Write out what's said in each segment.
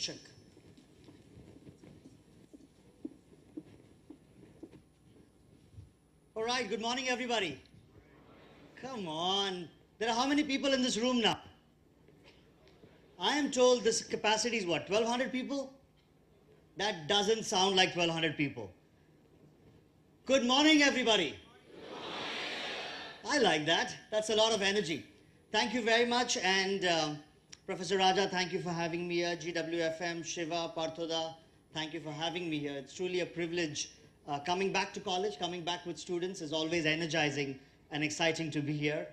check. All right, good morning, everybody. Come on. There are how many people in this room now? I am told this capacity is what, 1,200 people? That doesn't sound like 1,200 people. Good morning, everybody. Good morning. I like that. That's a lot of energy. Thank you very much. And Professor Raja, thank you for having me here. GWFM, Shiva, Parthoda, thank you for having me here. It's truly a privilege. Coming back to college, coming back with students is always energizing and exciting to be here.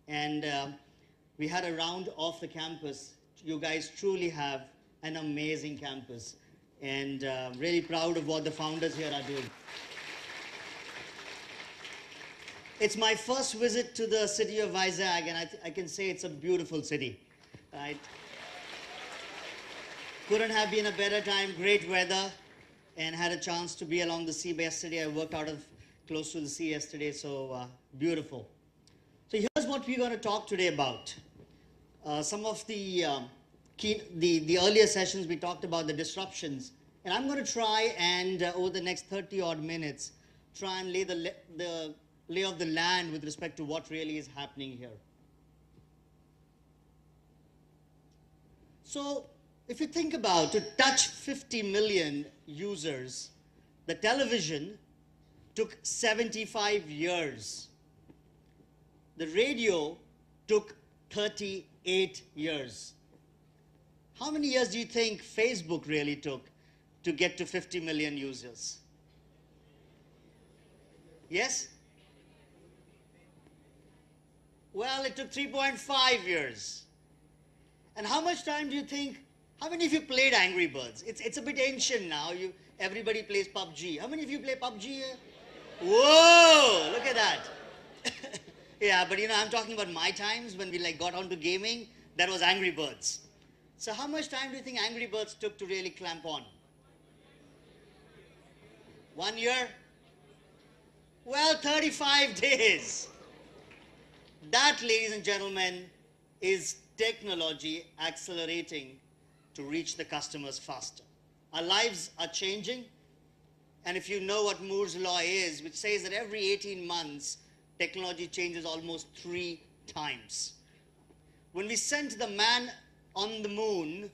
And we had a round off the campus. You guys truly have an amazing campus. And really proud of what the founders here are doing. It's my first visit to the city of Vizag, and I can say it's a beautiful city. Right? Couldn't have been a better time, great weather, and had a chance to be along the sea yesterday. I worked out of close to the sea yesterday, so beautiful. So here's what we're going to talk today about. Some of the earlier sessions we talked about the disruptions, and I'm going to try and over the next 30 odd minutes try and lay the lay of the land with respect to what really is happening here. So if you think about to touch 50 million users, the television took 75 years. The radio took 38 years. How many years do you think Facebook really took to get to 50 million users? Yes? Well, it took 3.5 years. And how much time do you think, how many of you played Angry Birds? It's a bit ancient now. Everybody plays PUBG. How many of you play PUBG here? Whoa, look at that. Yeah, but you know, I'm talking about my times when we got onto gaming. That was Angry Birds. So how much time do you think Angry Birds took to really clamp on? 1 year? Well, 35 days. That, ladies and gentlemen, is technology accelerating to reach the customers faster. Our lives are changing, and if you know what Moore's law is, which says that every 18 months, technology changes almost 3 times. When we sent the man on the moon,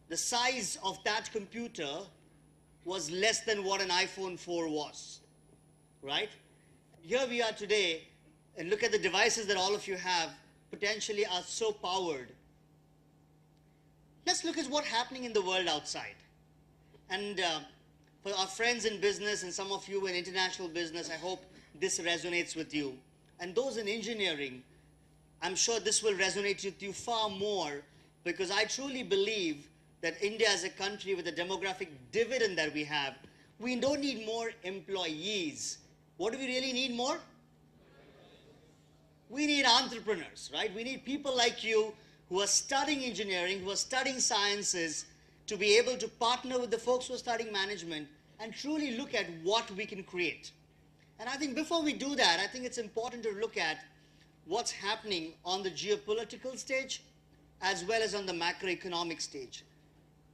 the size of that computer was less than what an iPhone 4 was, right? Here we are today, and look at the devices that all of you have, potentially are so powered. Let's look at what's happening in the world outside. And for our friends in business and some of you in international business, I hope this resonates with you. And those in engineering, I'm sure this will resonate with you far more, because I truly believe that India as a country with the demographic dividend that we have, we don't need more employees. What do we really need more? We need entrepreneurs, right? We need people like you who are studying engineering, who are studying sciences, to be able to partner with the folks who are studying management and truly look at what we can create. And I think before we do that, I think it's important to look at what's happening on the geopolitical stage as well as on the macroeconomic stage.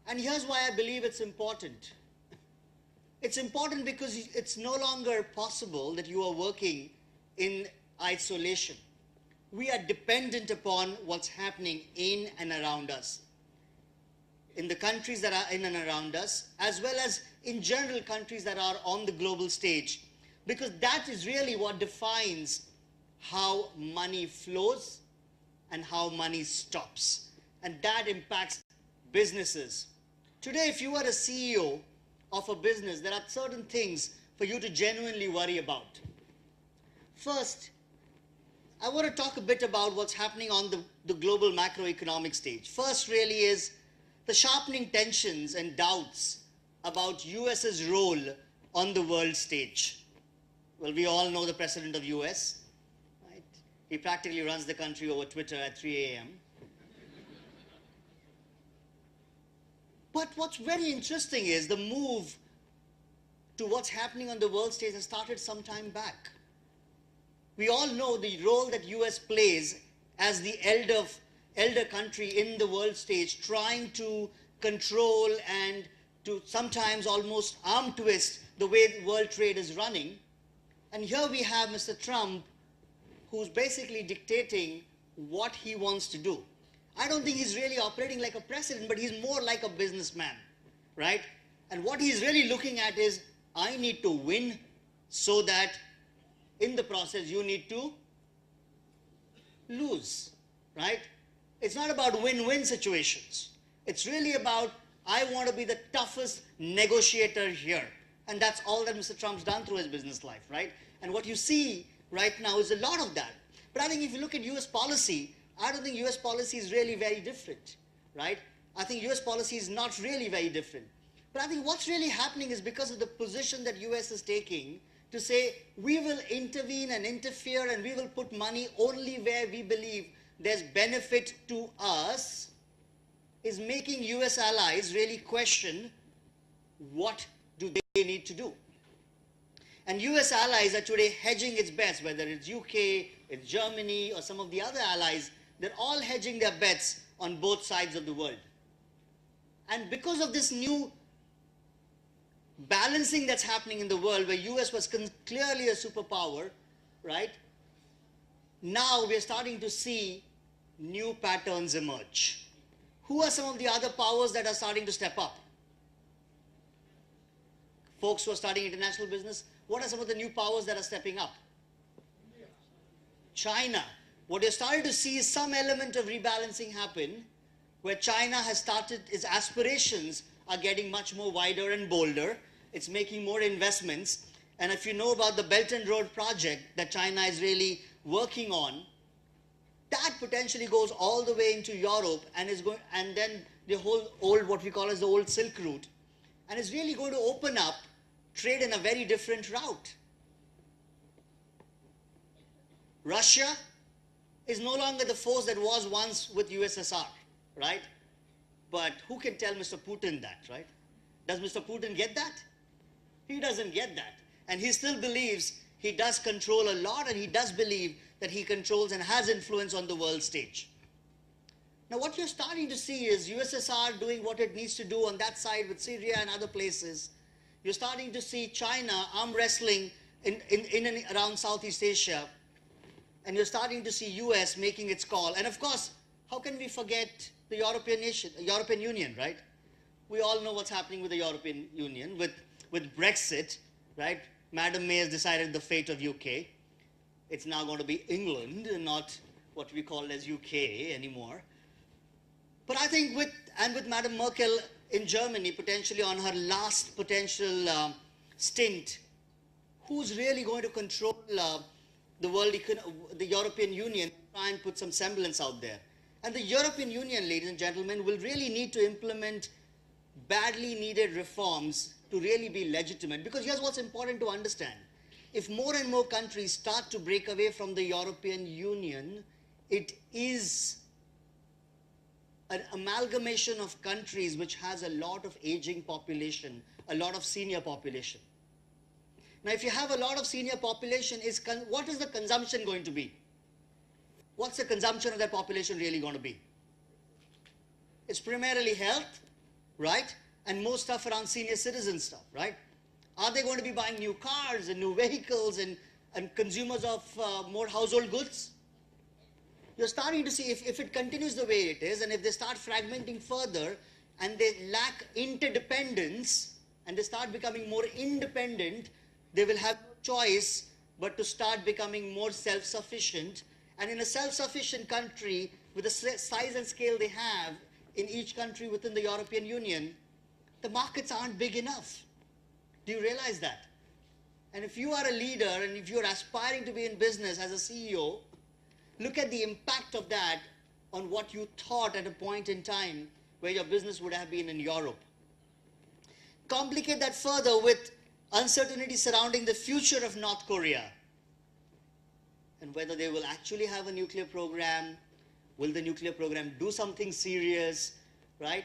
And here's why I believe it's important. It's important because it's no longer possible that you are working in isolation. We are dependent upon what's happening in and around us, in the countries that are in and around us, as well as in general countries that are on the global stage, because that is really what defines how money flows and how money stops. And that impacts businesses. Today, if you are a CEO of a business, there are certain things for you to genuinely worry about. First, I want to talk a bit about what's happening on the global macroeconomic stage. First really is the sharpening tensions and doubts about US's role on the world stage. Well, we all know the president of US, right? He practically runs the country over Twitter at 3 a.m. But what's very interesting is the move to what's happening on the world stage has started some time back. We all know the role that US plays as the elder country in the world stage, trying to control and to sometimes almost arm twist the way world trade is running. And here we have Mr. Trump, who's basically dictating what he wants to do. I don't think he's really operating like a president, but he's more like a businessman, right? And what he's really looking at is, I need to win so that in the process you need to lose, right? It's not about win-win situations. It's really about, I want to be the toughest negotiator here. And that's all that Mr. Trump's done through his business life, right? And what you see right now is a lot of that. But I think if you look at US policy, I don't think US policy is really very different, right? I think US policy is not really very different. But I think what's really happening is because of the position that US is taking to say, we will intervene and interfere and we will put money only where we believe there's benefit to us, is making US allies really question what do they need to do. And US allies are today hedging its bets, whether it's UK, it's Germany, or some of the other allies. They're all hedging their bets on both sides of the world. And because of this new balancing that's happening in the world, where US was clearly a superpower, right? Now we're starting to see new patterns emerge. Who are some of the other powers that are starting to step up? Folks who are starting international business, what are some of the new powers that are stepping up? China. What you're starting to see is some element of rebalancing happen, where China has started, its aspirations are getting much more wider and bolder. It's making more investments. And if you know about the Belt and Road project that China is really working on, that potentially goes all the way into Europe and is going, and then the whole old, what we call as the old Silk Route. And it's really going to open up trade in a very different route. Russia is no longer the force that was once with USSR, right? But who can tell Mr. Putin that, right? Does Mr. Putin get that? He doesn't get that. And he still believes he does control a lot, and he does believe that he controls and has influence on the world stage. Now what you're starting to see is USSR doing what it needs to do on that side with Syria and other places. You're starting to see China arm wrestling in and around Southeast Asia. And you're starting to see US making its call. And of course, how can we forget the European Union, right? We all know what's happening with the European Union, with Brexit, right? Madam May has decided the fate of UK. It's now going to be England and not what we call as UK anymore. But I think with Madam Merkel in Germany, potentially on her last potential stint, who's really going to control the world, the European Union, try and put some semblance out there? And the European Union, ladies and gentlemen, will really need to implement badly needed reforms to really be legitimate. Because here's what's important to understand. If more and more countries start to break away from the European Union, it is an amalgamation of countries which has a lot of aging population, a lot of senior population. Now, if you have a lot of senior population, what is the consumption going to be? What's the consumption of that population really going to be? It's primarily health, right? And more stuff around senior citizen stuff, right? Are they going to be buying new cars and new vehicles and consumers of more household goods? You're starting to see if it continues the way it is, and if they start fragmenting further and they lack interdependence and they start becoming more independent, they will have no choice but to start becoming more self-sufficient. And in a self-sufficient country, with the size and scale they have in each country within the European Union, the markets aren't big enough. Do you realize that? And if you are a leader and if you're aspiring to be in business as a CEO, look at the impact of that on what you thought at a point in time where your business would have been in Europe. Complicate that further with uncertainty surrounding the future of North Korea and whether they will actually have a nuclear program. Will the nuclear program do something serious, right?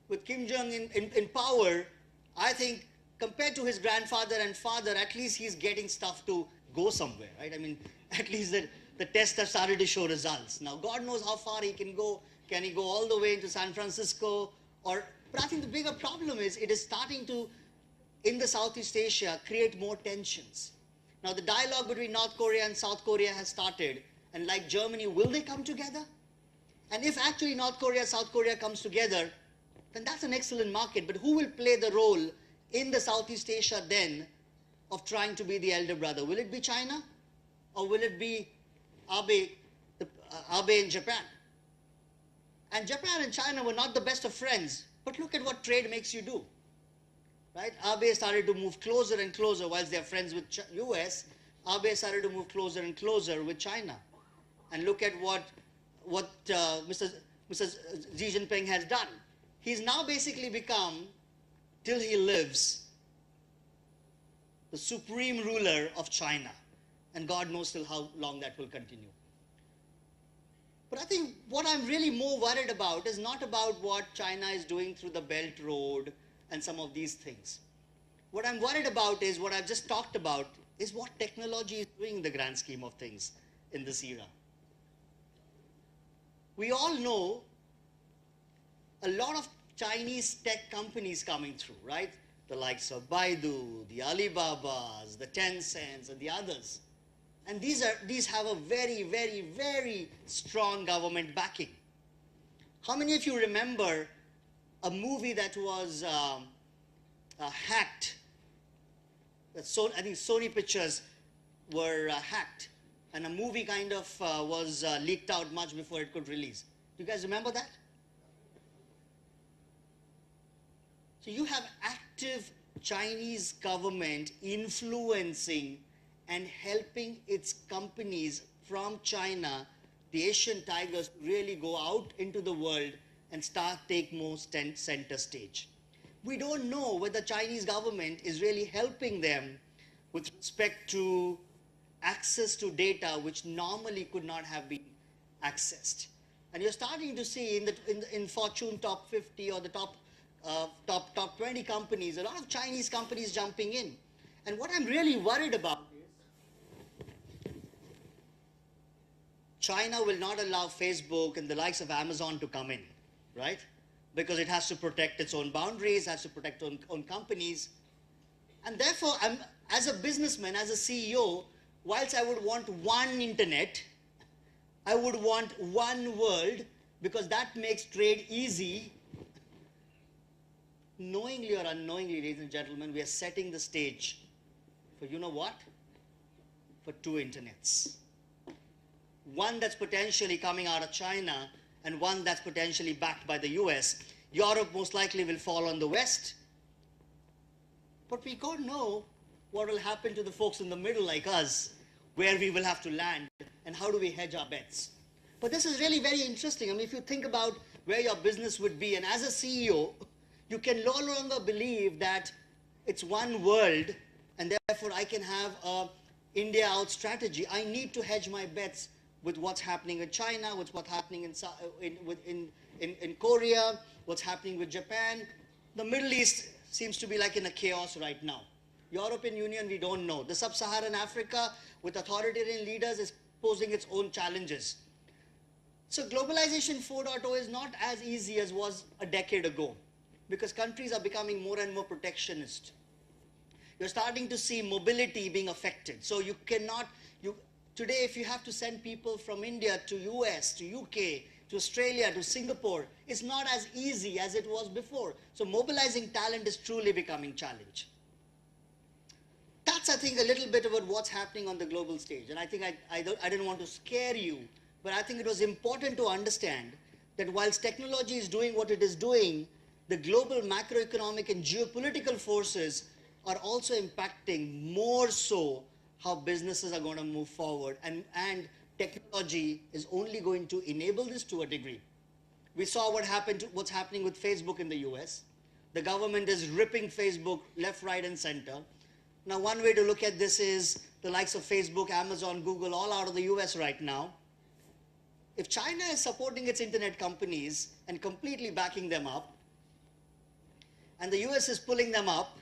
With Kim Jong-un in power, I think compared to his grandfather and father, at least he's getting stuff to go somewhere, right? I mean, at least the tests have started to show results. Now, God knows how far he can go. Can he go all the way into San Francisco But I think the bigger problem is it is starting to, in the Southeast Asia, create more tensions. Now the dialogue between North Korea and South Korea has started, and like Germany, will they come together? And if actually North Korea, South Korea comes together, then that's an excellent market. But who will play the role in the Southeast Asia then of trying to be the elder brother? Will it be China? Or will it be Abe in Japan? And Japan and China were not the best of friends, but look at what trade makes you do. Right? Abe started to move closer and closer whilst they're friends with US. Abe started to move closer and closer with China. And look at what Mr. Xi Jinping has done. He's now basically become, till he lives, the supreme ruler of China. And God knows till how long that will continue. But I think what I'm really more worried about is not about what China is doing through the Belt Road and some of these things. What I'm worried about is what I've just talked about is what technology is doing in the grand scheme of things in this era. We all know a lot of Chinese tech companies coming through, right? The likes of Baidu, the Alibabas, the Tencents, and the others. And these have a very, very, very strong government backing. How many of you remember a movie that was hacked? I think Sony Pictures were hacked, and a movie kind of was leaked out much before it could release. Do you guys remember that? So you have active Chinese government influencing and helping its companies from China, the Asian tigers, really go out into the world and start take more center stage. We don't know whether the Chinese government is really helping them with respect to access to data which normally could not have been accessed. And you're starting to see in Fortune top 50 or the top 20 companies, a lot of Chinese companies jumping in. And what I'm really worried about is China will not allow Facebook and the likes of Amazon to come in, right? Because it has to protect its own boundaries, has to protect its own companies. And therefore, as a businessman, as a CEO, whilst I would want one internet, I would want one world, because that makes trade easy. Knowingly or unknowingly, ladies and gentlemen, we are setting the stage for, you know what? For two internets. One that's potentially coming out of China and one that's potentially backed by the US. Europe most likely will fall on the West. But we don't know what will happen to the folks in the middle like us, where we will have to land, and how do we hedge our bets. But this is really very interesting. I mean, if you think about where your business would be, and as a CEO, you can no longer believe that it's one world, and therefore I can have a India out strategy. I need to hedge my bets with what's happening in China, with what's happening in Korea, what's happening with Japan. The Middle East seems to be like in a chaos right now. European Union, we don't know. The Sub-Saharan Africa, with authoritarian leaders, is posing its own challenges. So globalization 4.0 is not as easy as was a decade ago, because countries are becoming more and more protectionist. You're starting to see mobility being affected. So you cannot, today if you have to send people from India to US, to UK, to Australia, to Singapore, it's not as easy as it was before. So mobilizing talent is truly becoming a challenge. That's, I think, a little bit about what's happening on the global stage. And I think I didn't want to scare you, but I think it was important to understand that whilst technology is doing what it is doing, the global macroeconomic and geopolitical forces are also impacting more so how businesses are going to move forward. And technology is only going to enable this to a degree. We saw what's happening with Facebook in the US. The government is ripping Facebook left, right, and center. Now, one way to look at this is the likes of Facebook, Amazon, Google, all out of the US right now. If China is supporting its internet companies and completely backing them up, and the US is pulling them up,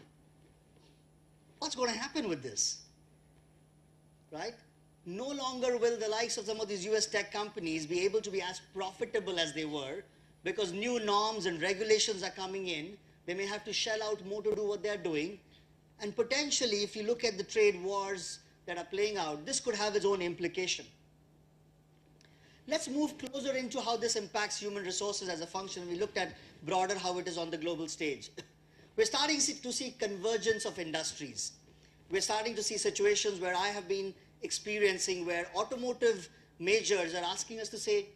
what's going to happen with this? Right? No longer will the likes of some of these US tech companies be able to be as profitable as they were, because new norms and regulations are coming in. They may have to shell out more to do what they're doing. And potentially, if you look at the trade wars that are playing out, this could have its own implication. Let's move closer into how this impacts human resources as a function. We looked at broader how it is on the global stage. We're starting to see convergence of industries. We're starting to see situations where I have been experiencing where automotive majors are asking us to say,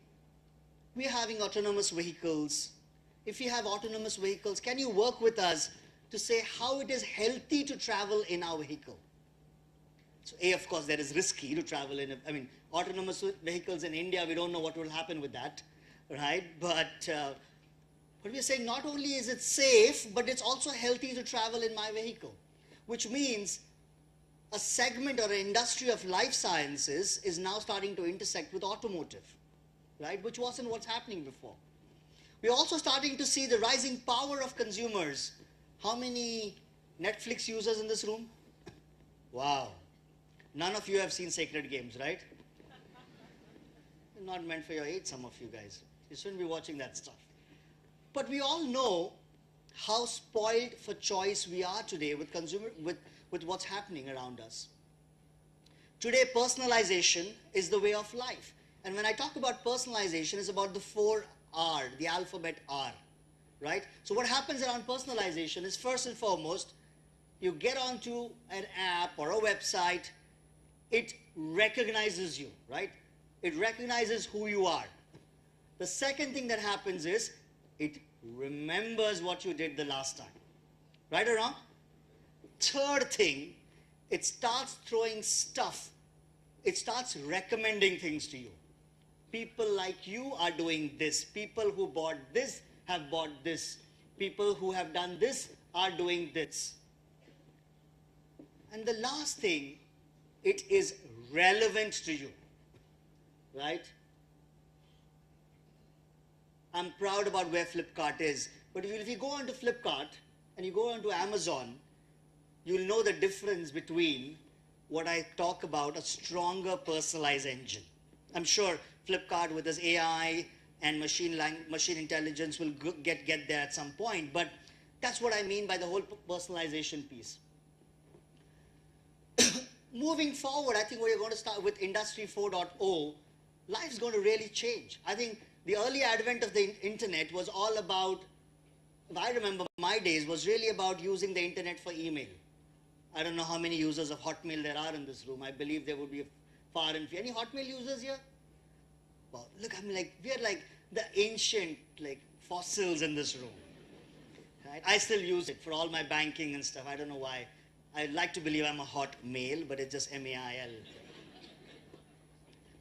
we're having autonomous vehicles. If you have autonomous vehicles, can you work with us to say how it is healthy to travel in our vehicle? So A, of course, that is risky to travel in. Autonomous vehicles in India, we don't know what will happen with that, right? But we're saying not only is it safe, but it's also healthy to travel in my vehicle, which means a segment or an industry of life sciences is now starting to intersect with automotive, right? Which wasn't what's happening before. We're also starting to see the rising power of consumers. How many Netflix users in this room? Wow. None of you have seen Sacred Games, right? Not meant for your age, some of you guys. You shouldn't be watching that stuff. But we all know how spoiled for choice we are today with what's happening around us. Today, personalization is the way of life. And when I talk about personalization, it's about the 4R, the alphabet R, right? So what happens around personalization is, first and foremost, you get onto an app or a website, it recognizes you, right? It recognizes who you are. The second thing that happens is it remembers what you did the last time. Right or wrong? Third thing, it starts throwing stuff. It starts recommending things to you. People like you are doing this. People who bought this have bought this. People who have done this are doing this. And the last thing, it is relevant to you, right? I'm proud about where Flipkart is, but if you go onto Flipkart and you go onto Amazon, you'll know the difference between what I talk about, a stronger personalized engine. I'm sure Flipkart with its AI and machine intelligence will get there at some point, but that's what I mean by the whole personalization piece. Moving forward, I think we're going to start with Industry 4.0. Life's going to really change. I think the early advent of the internet was all about, if I remember my days, was really about using the internet for email. I don't know how many users of Hotmail there are in this room. I believe there would be far and few. Any Hotmail users here? Well, look, we're like the ancient, fossils in this room. Right? I still use it for all my banking and stuff. I don't know why. I like to believe I'm a hot male, but it's just M-A-I-L.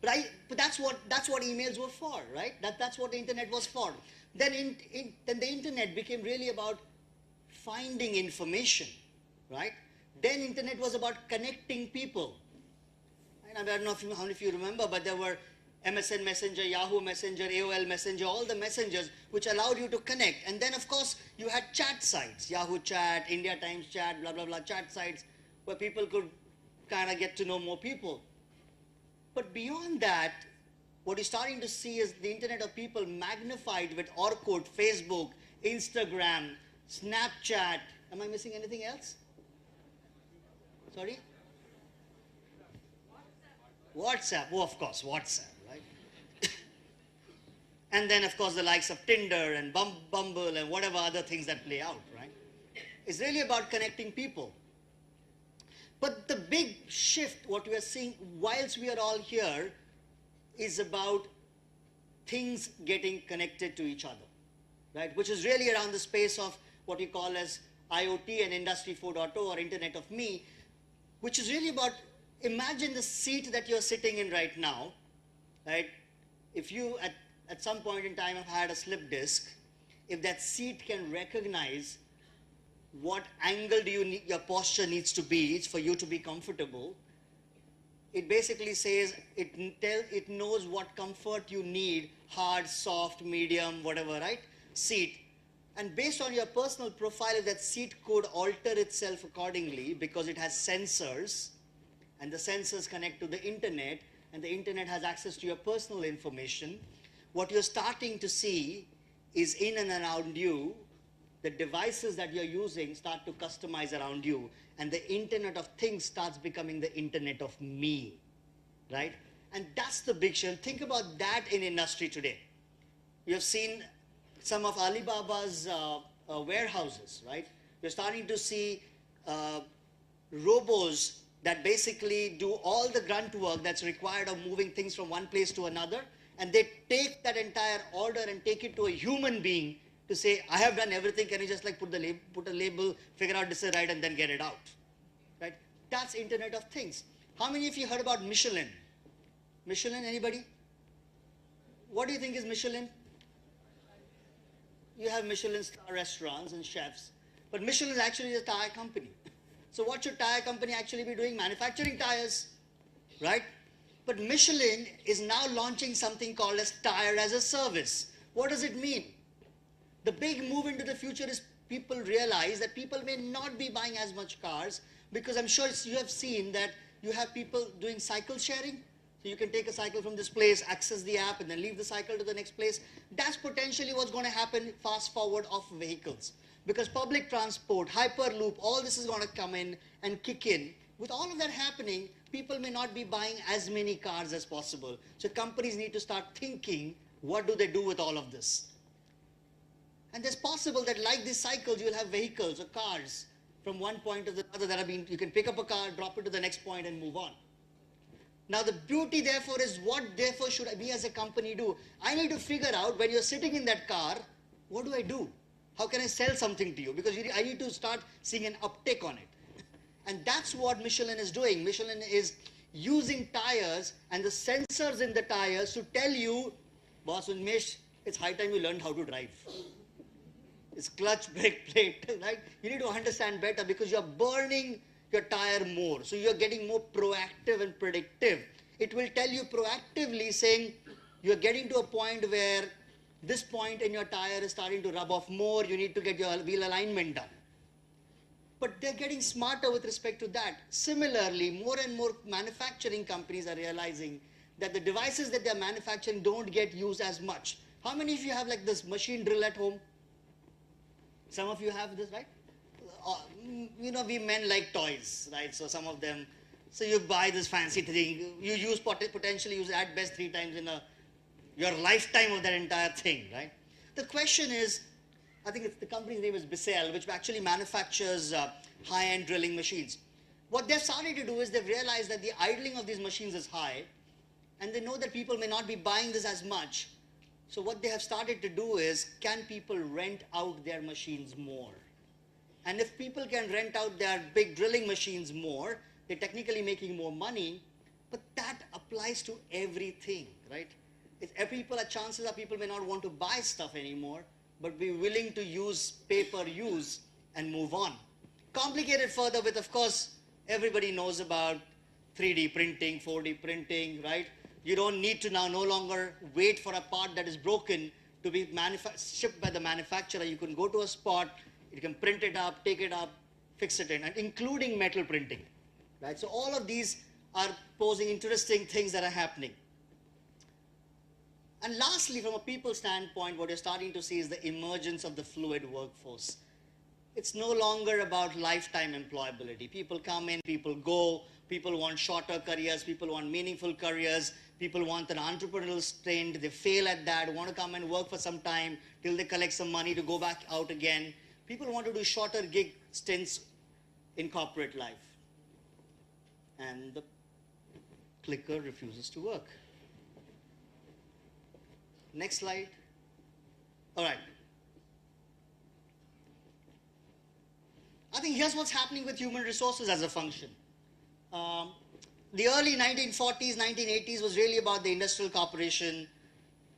But that's what emails were for, right? That's what the internet was for. Then the internet became really about finding information, right? Then internet was about connecting people. And I don't know how many of you remember, but there were MSN Messenger, Yahoo Messenger, AOL Messenger, all the messengers which allowed you to connect. And then, of course, you had chat sites, Yahoo Chat, India Times Chat, blah, blah, blah, chat sites where people could kind of get to know more people. But beyond that, what you're starting to see is the internet of people magnified with Orkut, Facebook, Instagram, Snapchat. Am I missing anything else? Sorry? WhatsApp. Oh, of course, WhatsApp, right? And then, of course, the likes of Tinder and Bumble and whatever other things that play out, right? It's really about connecting people. But the big shift, what we are seeing whilst we are all here, is about things getting connected to each other, right? Which is really around the space of what we call as IoT and Industry 4.0 or Internet of Me, which is really about, imagine the seat that you're sitting in right now, right? If you at some point in time have had a slip disc, if that seat can recognize what angle your posture needs to be for you to be comfortable, it basically says, it knows what comfort you need, hard, soft, medium, whatever, right? Seat. And based on your personal profile, if that seat could alter itself accordingly because it has sensors, and the sensors connect to the internet, and the internet has access to your personal information, what you're starting to see is in and around you, the devices that you're using start to customize around you, and the Internet of Things starts becoming the Internet of me, right? And that's the big shift. Think about that in industry today. You have seen some of Alibaba's warehouses, right? You're starting to see robos that basically do all the grunt work that's required of moving things from one place to another, and they take that entire order and take it to a human being to say, I have done everything, can you just like put a label, figure out this is right, and then get it out, right? That's Internet of Things. How many of you heard about Michelin? Michelin, anybody? What do you think is Michelin? You have Michelin star restaurants and chefs, but Michelin is actually a tire company. So what should tire company actually be doing? Manufacturing tires, right? But Michelin is now launching something called as tire as a service. What does it mean? The big move into the future is people realize that people may not be buying as much cars, because I'm sure you have seen that you have people doing cycle sharing. So you can take a cycle from this place, access the app, and then leave the cycle to the next place. That's potentially what's going to happen fast forward of vehicles. Because public transport, Hyperloop, all this is going to come in and kick in. With all of that happening, people may not be buying as many cars as possible. So companies need to start thinking, what do they do with all of this? And it's possible that like these cycles, you'll have vehicles or cars from one point to the other that have been, you can pick up a car, drop it to the next point and move on. Now the beauty therefore is, what therefore should we as a company do? I need to figure out, when you're sitting in that car, what do I do? How can I sell something to you? Because I need to start seeing an uptake on it. And that's what Michelin is doing. Michelin is using tires and the sensors in the tires to tell you, boss Unmesh, it's high time you learned how to drive. It's clutch, brake, plate, right? You need to understand better, because you're burning your tire more. So you're getting more proactive and predictive. It will tell you proactively, saying you're getting to a point where this point in your tire is starting to rub off more, you need to get your wheel alignment done. But they're getting smarter with respect to that. Similarly, more and more manufacturing companies are realizing that the devices that they're manufacturing don't get used as much. How many of you have like this machine drill at home? Some of you have this, right? You know, we men like toys, right? So some of them, so you buy this fancy thing, you potentially use at best 3 times in your lifetime of that entire thing, right? The question is, I think the company's name is Bissell, which actually manufactures high-end drilling machines. What they've started to do is they've realized that the idling of these machines is high, and they know that people may not be buying this as much. So what they have started to do is, can people rent out their machines more? And if people can rent out their big drilling machines more, they're technically making more money, but that applies to everything, right? Chances are people may not want to buy stuff anymore, but be willing to use pay-per-use and move on. Complicated further with, of course, everybody knows about 3D printing, 4D printing, right? You don't need to now no longer wait for a part that is broken to be shipped by the manufacturer. You can go to a spot, you can print it up, take it up, fix it in, and including metal printing, right? So all of these are posing interesting things that are happening. And lastly, from a people standpoint, what you're starting to see is the emergence of the fluid workforce. It's no longer about lifetime employability. People come in, people go, people want shorter careers, people want meaningful careers, people want an entrepreneurial stint, they fail at that, want to come and work for some time till they collect some money to go back out again. People want to do shorter gig stints in corporate life. And the clicker refuses to work. Next slide. All right. I think here's what's happening with human resources as a function. The early 1940s, 1980s was really about the industrial corporation.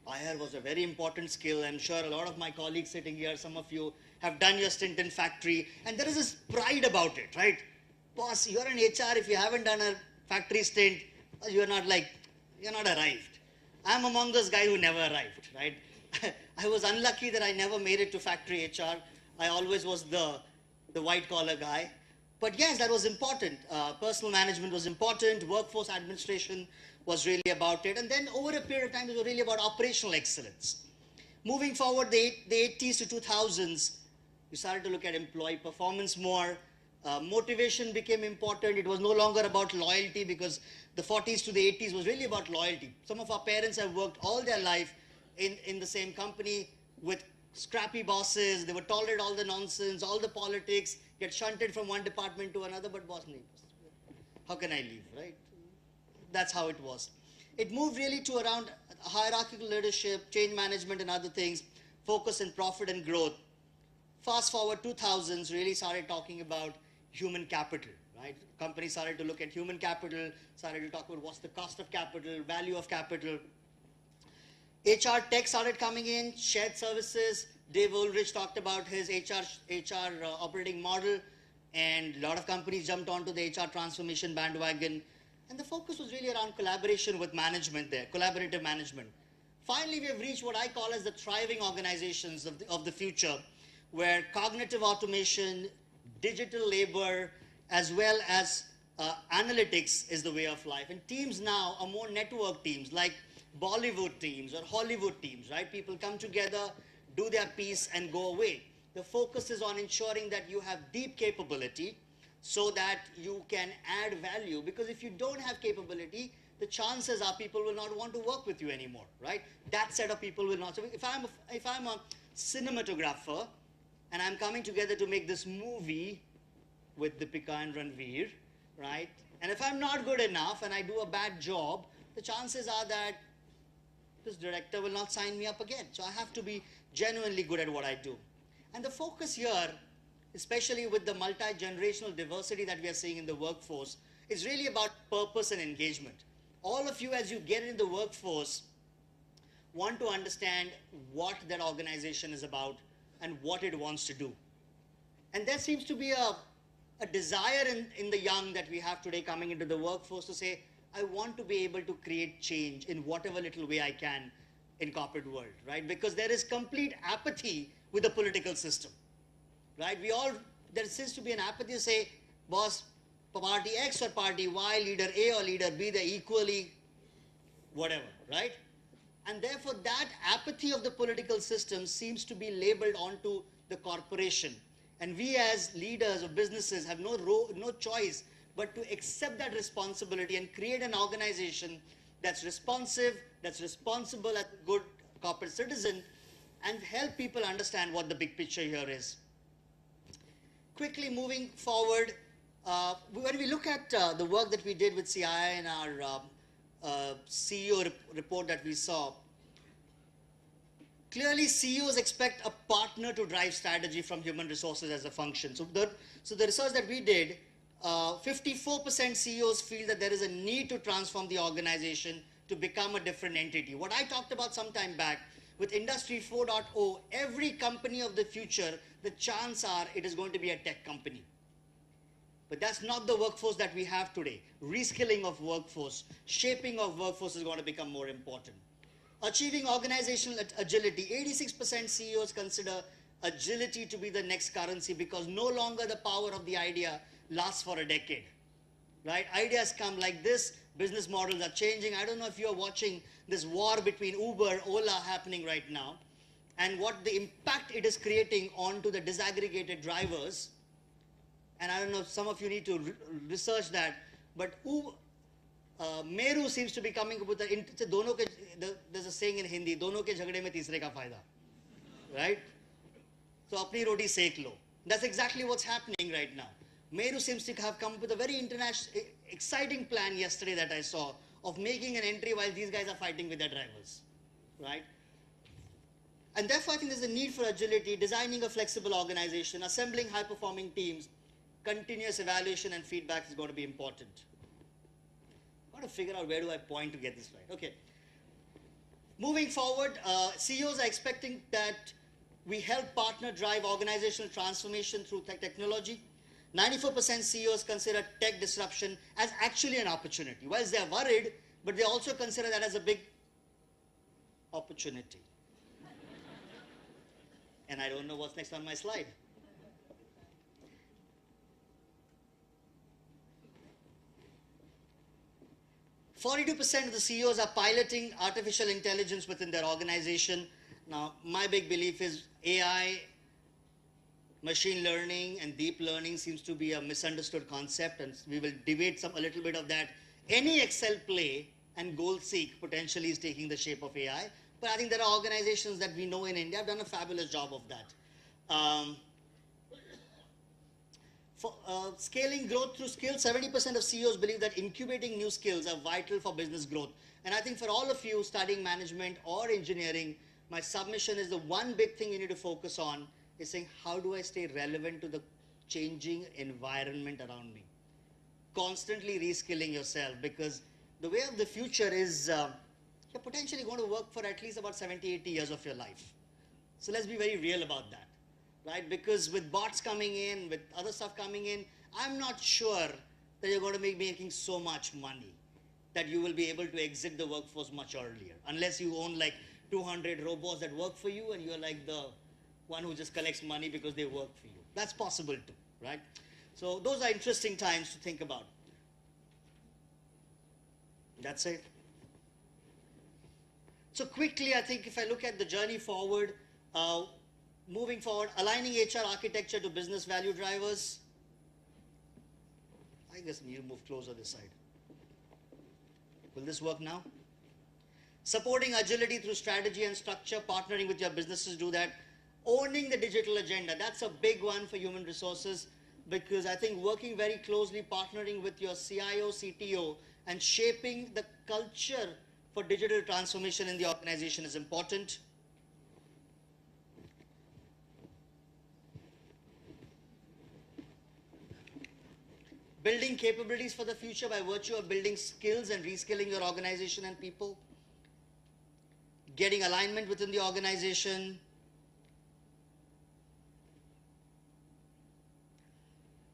Fire was a very important skill. I'm sure a lot of my colleagues sitting here, some of you have done your stint in factory, and there is this pride about it, right? Boss, you're in HR, if you haven't done a factory stint, you're not arrived. I'm among those guys who never arrived, right? I was unlucky that I never made it to factory HR. I always was the white collar guy. But yes, that was important. Personal management was important. Workforce administration was really about it. And then over a period of time, it was really about operational excellence. Moving forward, the 80s to 2000s, we started to look at employee performance more. Motivation became important. It was no longer about loyalty, because the 40s to the 80s was really about loyalty. Some of our parents have worked all their life in the same company with scrappy bosses. They would tolerate all the nonsense, all the politics, get shunted from one department to another, but boss nahi. How can I leave, right? That's how it was. It moved really to around hierarchical leadership, change management and other things, focus on profit and growth. Fast forward 2000s, really started talking about human capital, right? Companies started to look at human capital, started to talk about what's the cost of capital, value of capital. HR tech started coming in, shared services. Dave Ulrich talked about his HR operating model, and a lot of companies jumped onto the HR transformation bandwagon. And the focus was really around collaboration with management there, collaborative management. Finally, we have reached what I call as the thriving organizations of the future, where cognitive automation, digital labor, as well as analytics is the way of life. And teams now are more network teams, like Bollywood teams or Hollywood teams, right? People come together, do their piece, and go away. The focus is on ensuring that you have deep capability so that you can add value, because if you don't have capability, the chances are people will not want to work with you anymore, right? That set of people will not. So if I'm a cinematographer and I'm coming together to make this movie with Deepika and Ranveer, right? And if I'm not good enough and I do a bad job, the chances are that this director will not sign me up again. So I have to be genuinely good at what I do. And the focus here, especially with the multi-generational diversity that we are seeing in the workforce, is really about purpose and engagement. All of you, as you get in the workforce, want to understand what that organization is about and what it wants to do. And there seems to be a desire in the young that we have today coming into the workforce to say, I want to be able to create change in whatever little way I can in corporate world, right? Because there is complete apathy with the political system, right? There seems to be an apathy to say, boss, party X or party Y, leader A or leader B, they're equally whatever, right? And therefore that apathy of the political system seems to be labeled onto the corporation. And we as leaders of businesses have no choice but to accept that responsibility and create an organization that's responsive, that's responsible as a good corporate citizen, and help people understand what the big picture here is. Quickly moving forward, when we look at the work that we did with CII and our CEO report that we saw, clearly CEOs expect a partner to drive strategy from human resources as a function. So the research that we did, 54% CEOs feel that there is a need to transform the organization to become a different entity. What I talked about some time back, with Industry 4.0, every company of the future, the chance are it is going to be a tech company. But that's not the workforce that we have today. Reskilling of workforce, shaping of workforce is going to become more important. Achieving organizational agility. 86% CEOs consider agility to be the next currency, because no longer the power of the idea lasts for a decade, right? Ideas come like this, business models are changing. I don't know if you're watching this war between Uber, Ola happening right now, and what the impact it is creating onto the disaggregated drivers. And I don't know if some of you need to research that, but Meru seems to be coming up with there's a saying in Hindi, dono ke jhagde mein teesre ka fayda, right? So apni roti sek lo. That's exactly what's happening right now. Meru seems to have come up with a very exciting plan yesterday that I saw of making an entry while these guys are fighting with their drivers, right? And therefore I think there's a need for agility, designing a flexible organization, assembling high-performing teams, continuous evaluation and feedback is going to be important. I've got to figure out where do I point to get this right. Okay. Moving forward, CEOs are expecting that we help partner drive organizational transformation through technology. 94% CEOs consider tech disruption as actually an opportunity. Whilst they're worried, but they also consider that as a big opportunity. And I don't know what's next on my slide. 42% of the CEOs are piloting artificial intelligence within their organization, Now, my big belief is AI, machine learning, and deep learning seems to be a misunderstood concept, and we will debate a little bit of that. Any Excel play and goal seek potentially is taking the shape of AI, but I think there are organizations that we know in India have done a fabulous job of that. For scaling growth through skills, 70% of CEOs believe that incubating new skills are vital for business growth. And I think for all of you studying management or engineering, my submission is the one big thing you need to focus on is saying, how do I stay relevant to the changing environment around me? Constantly reskilling yourself, because the way of the future is you're potentially going to work for at least about 70, 80 years of your life. So let's be very real about that. Right? Because with bots coming in, with other stuff coming in, I'm not sure that you're going to be making so much money that you will be able to exit the workforce much earlier. Unless you own like 200 robots that work for you and you're like the one who just collects money because they work for you. That's possible too, right? So those are interesting times to think about. That's it. So quickly, I think if I look at the journey forward, moving forward, aligning HR architecture to business value drivers. I guess I need to move closer this side. Will this work now? Supporting agility through strategy and structure, partnering with your businesses do that. Owning the digital agenda, that's a big one for human resources, because I think working very closely, partnering with your CIO, CTO, and shaping the culture for digital transformation in the organization is important. Building capabilities for the future by virtue of building skills and reskilling your organization and people. Getting alignment within the organization.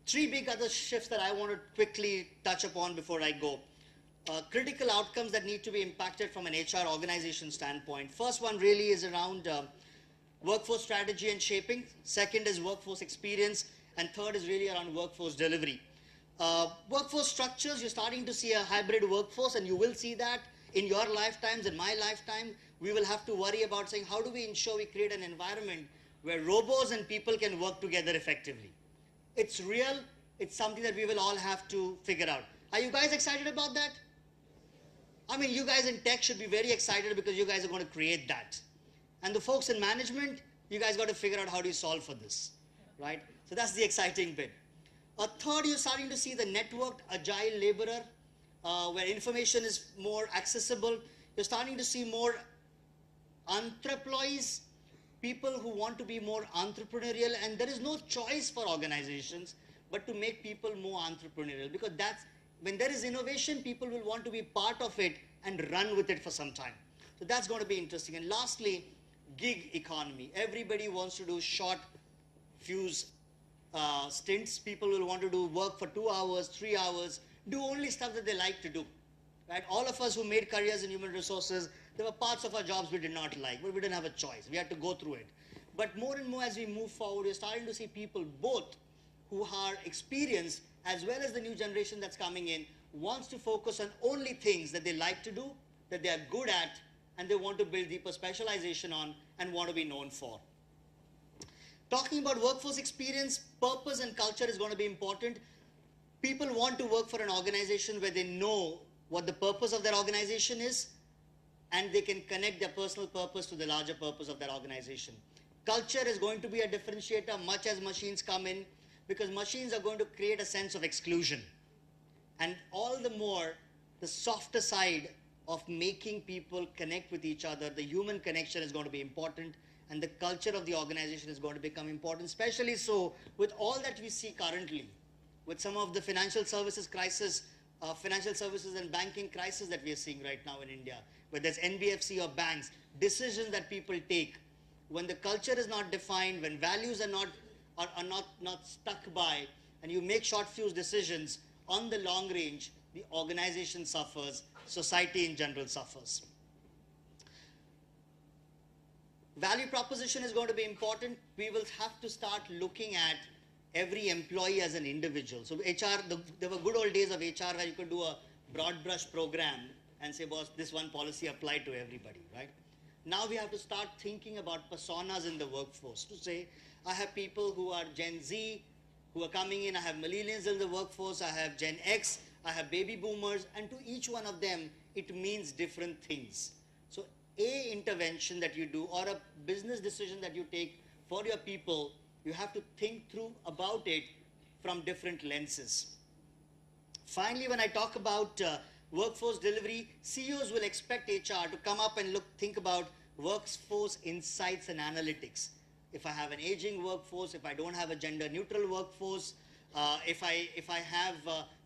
Three big other shifts that I want to quickly touch upon before I go. Critical outcomes that need to be impacted from an HR organization standpoint. First one really is around workforce strategy and shaping. Second is workforce experience. And third is really around workforce delivery. Workforce structures, you're starting to see a hybrid workforce, and you will see that in your lifetimes, in my lifetime. We will have to worry about saying, how do we ensure we create an environment where robots and people can work together effectively? It's real. It's something that we will all have to figure out. Are you guys excited about that? I mean, you guys in tech should be very excited because you guys are going to create that. And the folks in management, you guys got to figure out how do you solve for this, right? So that's the exciting bit. A third, you're starting to see the networked agile laborer, where information is more accessible. You're starting to see more entreployees, people who want to be more entrepreneurial, and there is no choice for organizations but to make people more entrepreneurial, because that's when there is innovation, people will want to be part of it and run with it for some time. So that's going to be interesting. And lastly, gig economy. Everybody wants to do short fuse stints. People will want to do work for 2 hours, 3 hours, do only stuff that they like to do. Right? All of us who made careers in human resources, there were parts of our jobs we did not like, but we didn't have a choice. We had to go through it. But more and more as we move forward, we're starting to see people both who are experienced as well as the new generation that's coming in wants to focus on only things that they like to do, that they are good at, and they want to build deeper specialization on and want to be known for. Talking about workforce experience, purpose and culture is going to be important. People want to work for an organization where they know what the purpose of their organization is, and they can connect their personal purpose to the larger purpose of their organization. Culture is going to be a differentiator much as machines come in, because machines are going to create a sense of exclusion. And all the more, the softer side of making people connect with each other, the human connection is going to be important, and the culture of the organization is going to become important, especially so with all that we see currently, with some of the financial services crisis, financial services and banking crisis that we are seeing right now in India, whether it's NBFC or banks, decisions that people take, when the culture is not defined, when values are not stuck by, and you make short fuse decisions, on the long range, the organization suffers, society in general suffers. Value proposition is going to be important. We will have to start looking at every employee as an individual. So HR, there were good old days of HR where you could do a broad brush program and say, boss, this one policy applied to everybody, right? Now we have to start thinking about personas in the workforce to say, I have people who are Gen Z, who are coming in, I have millennials in the workforce, I have Gen X, I have baby boomers, and to each one of them, it means different things. So a intervention that you do or a business decision that you take for your people, you have to think through about it from different lenses. Finally, when I talk about workforce delivery, CEOs will expect HR to come up and think about workforce insights and analytics. If I have an aging workforce, if I don't have a gender neutral workforce, if I have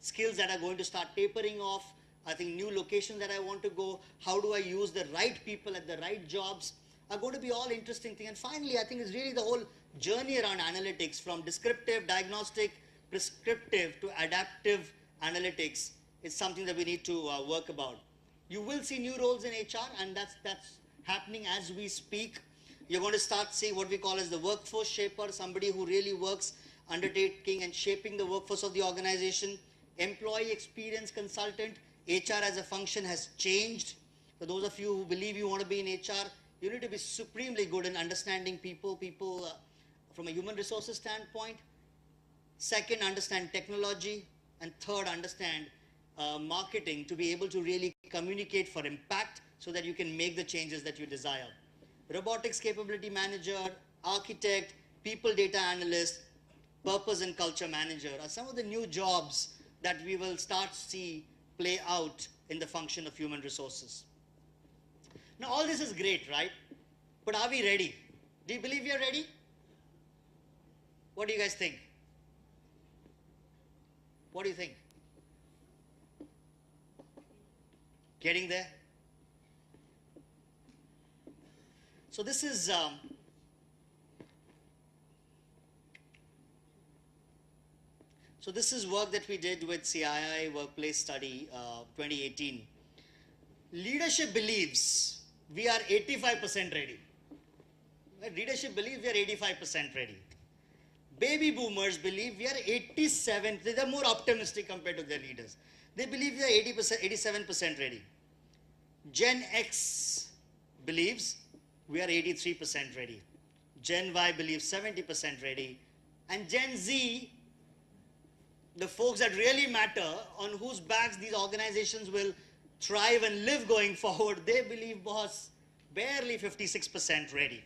skills that are going to start tapering off, I think new locations that I want to go, how do I use the right people at the right jobs, are going to be all interesting things. And finally, I think it's really the whole journey around analytics, from descriptive, diagnostic, prescriptive to adaptive analytics is something that we need to work about. You will see new roles in HR, and that's happening as we speak. You're going to start seeing what we call as the workforce shaper, somebody who really works undertaking and shaping the workforce of the organization. Employee experience consultant, HR as a function has changed. For those of you who believe you want to be in HR, you need to be supremely good in understanding people from a human resources standpoint. Second, understand technology. And third, understand marketing to be able to really communicate for impact so that you can make the changes that you desire. Robotics capability manager, architect, people data analyst, purpose and culture manager are some of the new jobs that we will start to see play out in the function of human resources. Now, all this is great, right? But are we ready? Do you believe we are ready? What do you guys think? What do you think? Getting there? So this is work that we did with CII Workplace Study 2018. Leadership believes we are 85% ready. Leadership believes we are 85% ready. Baby boomers believe we are 87%. They are more optimistic compared to their leaders. They believe we are 87% ready. Gen X believes we are 83% ready. Gen Y believes 70% ready. And Gen Z, the folks that really matter, on whose backs these organizations will thrive and live going forward, they believe, boss, barely 56% ready,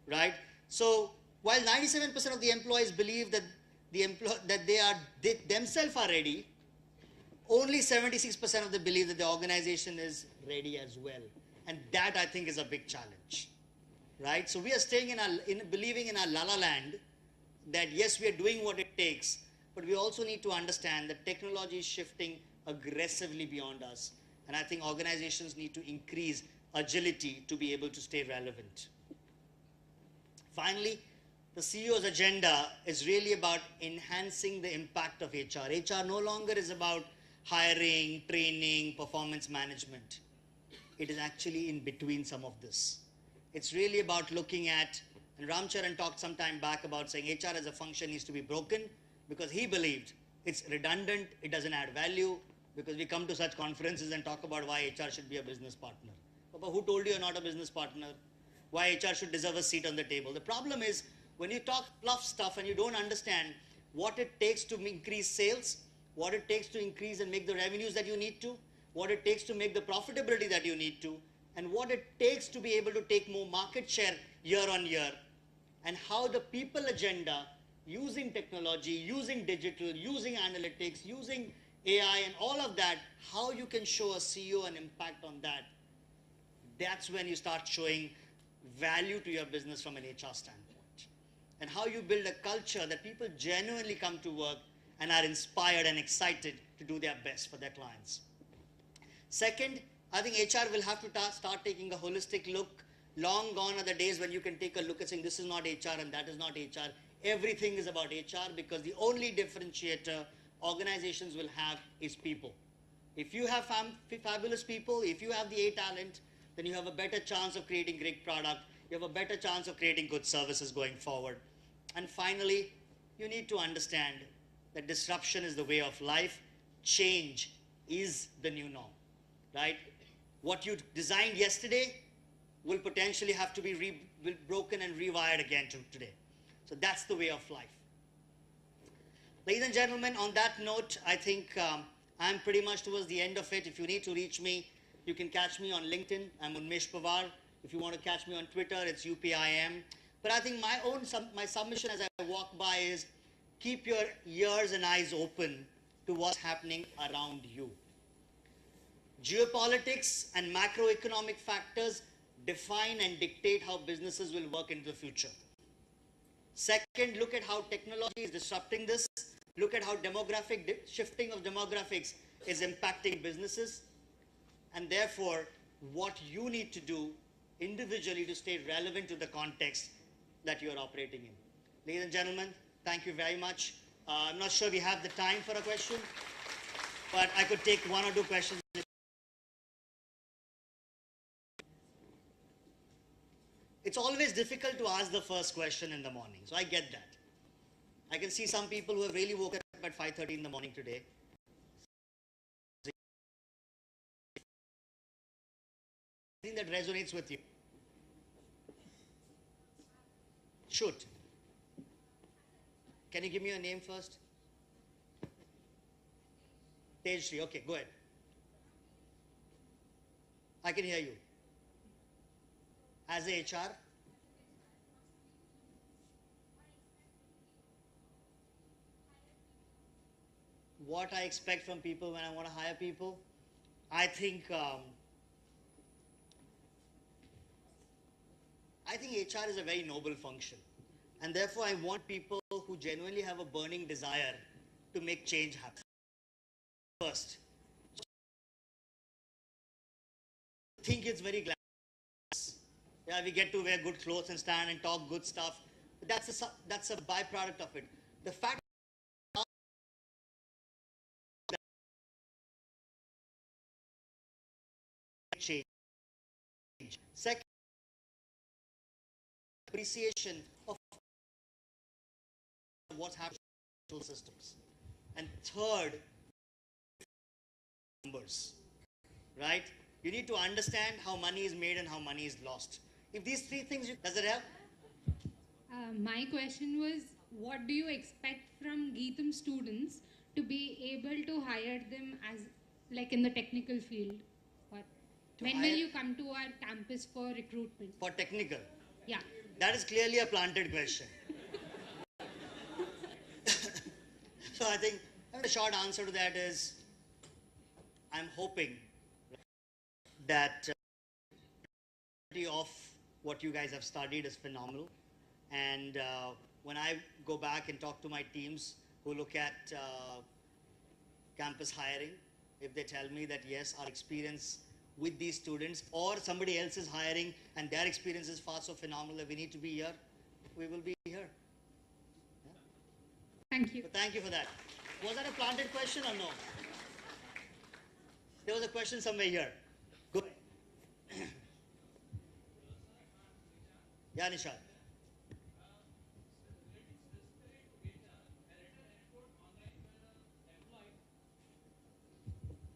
right? So while 97% of the employees believe that they themselves are ready, only 76% of them believe that the organization is ready as well. And that, I think, is a big challenge, right? So we are staying believing in our la-la land that yes, we are doing what it takes, but we also need to understand that technology is shifting aggressively beyond us. And I think organizations need to increase agility to be able to stay relevant. Finally, the CEO's agenda is really about enhancing the impact of HR. HR no longer is about hiring, training, performance management. It is actually in between some of this. It's really about looking at, and Ramcharan talked some time back about saying HR as a function needs to be broken because he believed it's redundant, it doesn't add value, because we come to such conferences and talk about why HR should be a business partner. But who told you you're not a business partner? Why HR should deserve a seat on the table? The problem is when you talk fluff stuff and you don't understand what it takes to increase sales, what it takes to increase and make the revenues that you need to, what it takes to make the profitability that you need to, and what it takes to be able to take more market share year on year, and how the people agenda, using technology, using digital, using analytics, using AI and all of that, how you can show a CEO an impact on that. That's when you start showing value to your business from an HR standpoint. And how you build a culture that people genuinely come to work and are inspired and excited to do their best for their clients. Second, I think HR will have to start taking a holistic look. Long gone are the days when you can take a look and saying this is not HR and that is not HR. Everything is about HR because the only differentiator organizations will have is people. If you have fabulous people, if you have the A talent, then you have a better chance of creating great product. You have a better chance of creating good services going forward. And finally, you need to understand that disruption is the way of life. Change is the new norm, right? What you designed yesterday will potentially have to be broken and rewired again today. So that's the way of life. Ladies and gentlemen, on that note, I think I'm pretty much towards the end of it. If you need to reach me, you can catch me on LinkedIn. I'm Unmesh Pawar. If you want to catch me on Twitter, it's UPIM. But I think my submission as I walk by is keep your ears and eyes open to what's happening around you. Geopolitics and macroeconomic factors define and dictate how businesses will work into the future. Second, look at how technology is disrupting this. Look at how shifting of demographics is impacting businesses. And therefore, what you need to do individually to stay relevant to the context that you're operating in. Ladies and gentlemen, thank you very much. I'm not sure we have the time for a question, but I could take one or two questions. It's always difficult to ask the first question in the morning, so I get that. I can see some people who have really woken up at 5:30 in the morning today. I think that resonates with you. Shoot. Can you give me your name first? Tejshri, okay, go ahead. I can hear you. As a HR? What I expect from people when I want to hire people? I think HR is a very noble function. And therefore, I want people who genuinely have a burning desire to make change happen. First, I think it's very glamorous. Yeah, we get to wear good clothes and stand and talk good stuff. That's a byproduct of it. The fact change. Second, appreciation of what's happening in systems. And third, numbers, right? You need to understand how money is made and how money is lost. If these three things, does it help? My question was, what do you expect from GITAM students to be able to hire them as, like in the technical field? Or when will you come to our campus for recruitment? For technical? Yeah. That is clearly a planted question. So I think the short answer to that is, I'm hoping that of what you guys have studied is phenomenal. And when I go back and talk to my teams who look at campus hiring, if they tell me that yes, our experience with these students or somebody else is hiring and their experience is far so phenomenal that we need to be here, we will be here. Yeah? Thank you. So thank you for that. Was that a planted question or no? There was a question somewhere here. Go ahead. Yeah, Nishad.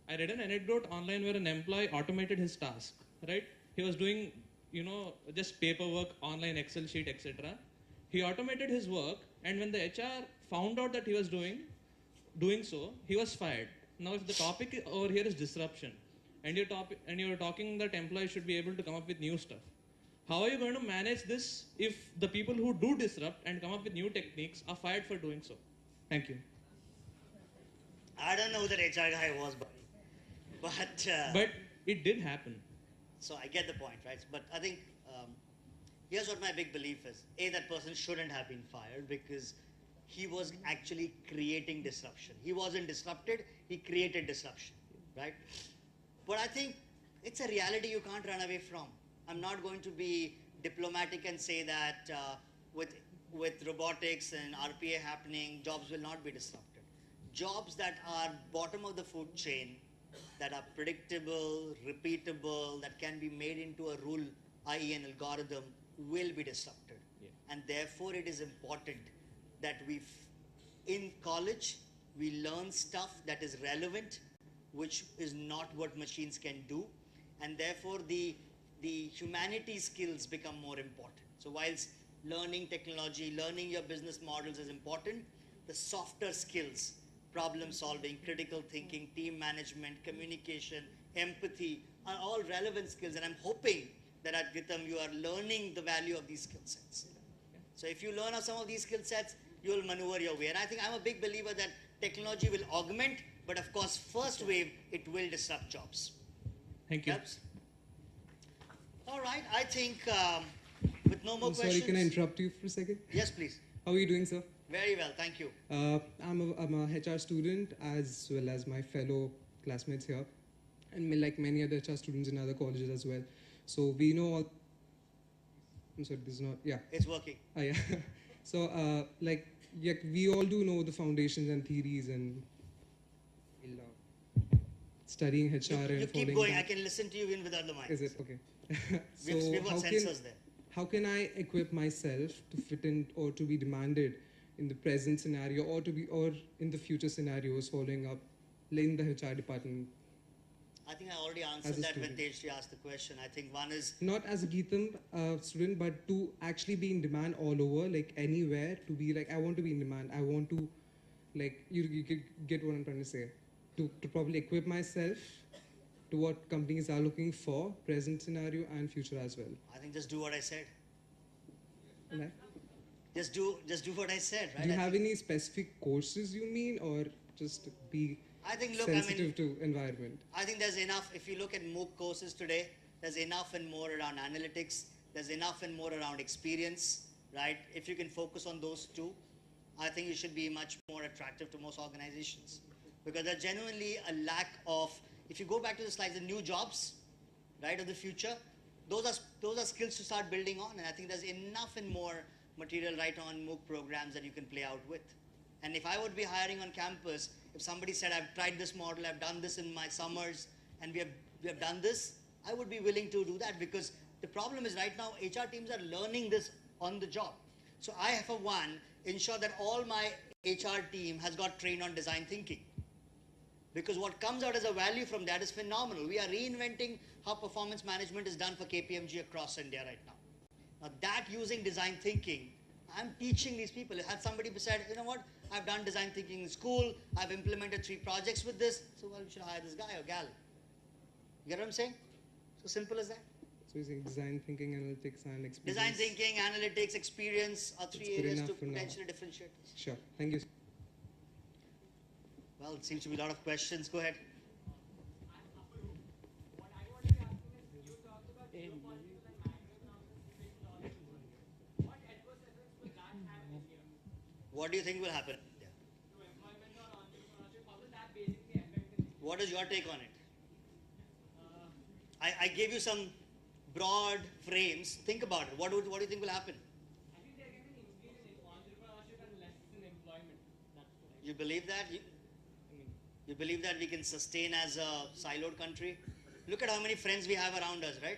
I read an anecdote online where an employee automated his task, right? He was doing, just paperwork, online Excel sheet, etc. He automated his work, and when the HR found out that he was doing so, he was fired. Now, if the topic over here is disruption, and you're talking that employees should be able to come up with new stuff, how are you going to manage this if the people who do disrupt and come up with new techniques are fired for doing so? Thank you. I don't know who that HR guy was, but it did happen. So I get the point, right? But I think here's what my big belief is. A, that person shouldn't have been fired because he was actually creating disruption. He wasn't disrupted, he created disruption, right? But I think it's a reality you can't run away from. I'm not going to be diplomatic and say that with robotics and RPA happening, jobs will not be disrupted. Jobs that are bottom of the food chain, that are predictable, repeatable, that can be made into a rule, i.e. an algorithm, will be disrupted. Yeah. And therefore it is important that in college, we learn stuff that is relevant, which is not what machines can do. And therefore the the humanity skills become more important. So whilst learning technology, learning your business models is important, the softer skills, problem solving, critical thinking, team management, communication, empathy are all relevant skills, and I'm hoping that at GITAM you are learning the value of these skill sets. So if you learn some of these skill sets, you will maneuver your way. And I think I'm a big believer that technology will augment, but of course, first wave, it will disrupt jobs. Thank you. Helps? All right, I think with no more I'm questions. sorry, can I interrupt you for a second? Yes, please. How are you doing, sir? Very well, thank you. I'm a HR student as well as my fellow classmates here, and like many other HR students in other colleges as well. So we know all. I'm sorry, this is not. Yeah. It's working. Yeah. So we all do know the foundations and theories and studying HR and You keep following going. that. I can listen to you even without the mic. Is it okay? We've got sensors there. How can I equip myself to fit in or to be demanded in the present scenario or in the future scenarios following up in the HR department? I think I already answered As a that when student. Tejshri asked the question. I think one is, Not as a GITAM student, but to actually be in demand all over, like anywhere, to be like, I want to be in demand. I want to, like, you get what I'm trying to say. To probably equip myself to what companies are looking for, present scenario and future as well. I think just do what I said. Right? Just do what I said, right? Do you I have think, any specific courses you mean, or just be I think, look, I sensitive mean, to environment? I think there's enough. If you look at MOOC courses today, there's enough and more around analytics. There's enough and more around experience, right? If you can focus on those two, I think you should be much more attractive to most organizations. Because there's genuinely a lack of, if you go back to the slides, the new jobs, right, of the future, those are skills to start building on. And I think there's enough and more material right on MOOC programs that you can play out with. And if I would be hiring on campus, if somebody said, I've tried this model, I've done this in my summers, and we have done this, I would be willing to do that, because the problem is right now, HR teams are learning this on the job. So I, for one, ensure that all my HR team has got trained on design thinking. Because what comes out as a value from that is phenomenal. We are reinventing how performance management is done for KPMG across India right now. Now that using design thinking, I'm teaching these people. Had somebody said, you know what, I've done design thinking in school, I've implemented 3 projects with this, so well, you should hire this guy or gal. You get what I'm saying? So simple as that. So you're saying design thinking, analytics, and experience. Design thinking, analytics, experience are 3 good areas enough to for now. potentially differentiate. Sure. Thank you. Well, it seems to be a lot of questions. Go ahead. What do you think will happen? Yeah. What is your take on it? I gave you some broad frames. Think about it. What do you think will happen? I think there can be an increase in entrepreneurship and less in employment. That's what You believe that? You believe that we can sustain as a siloed country? Look at how many friends we have around us, right?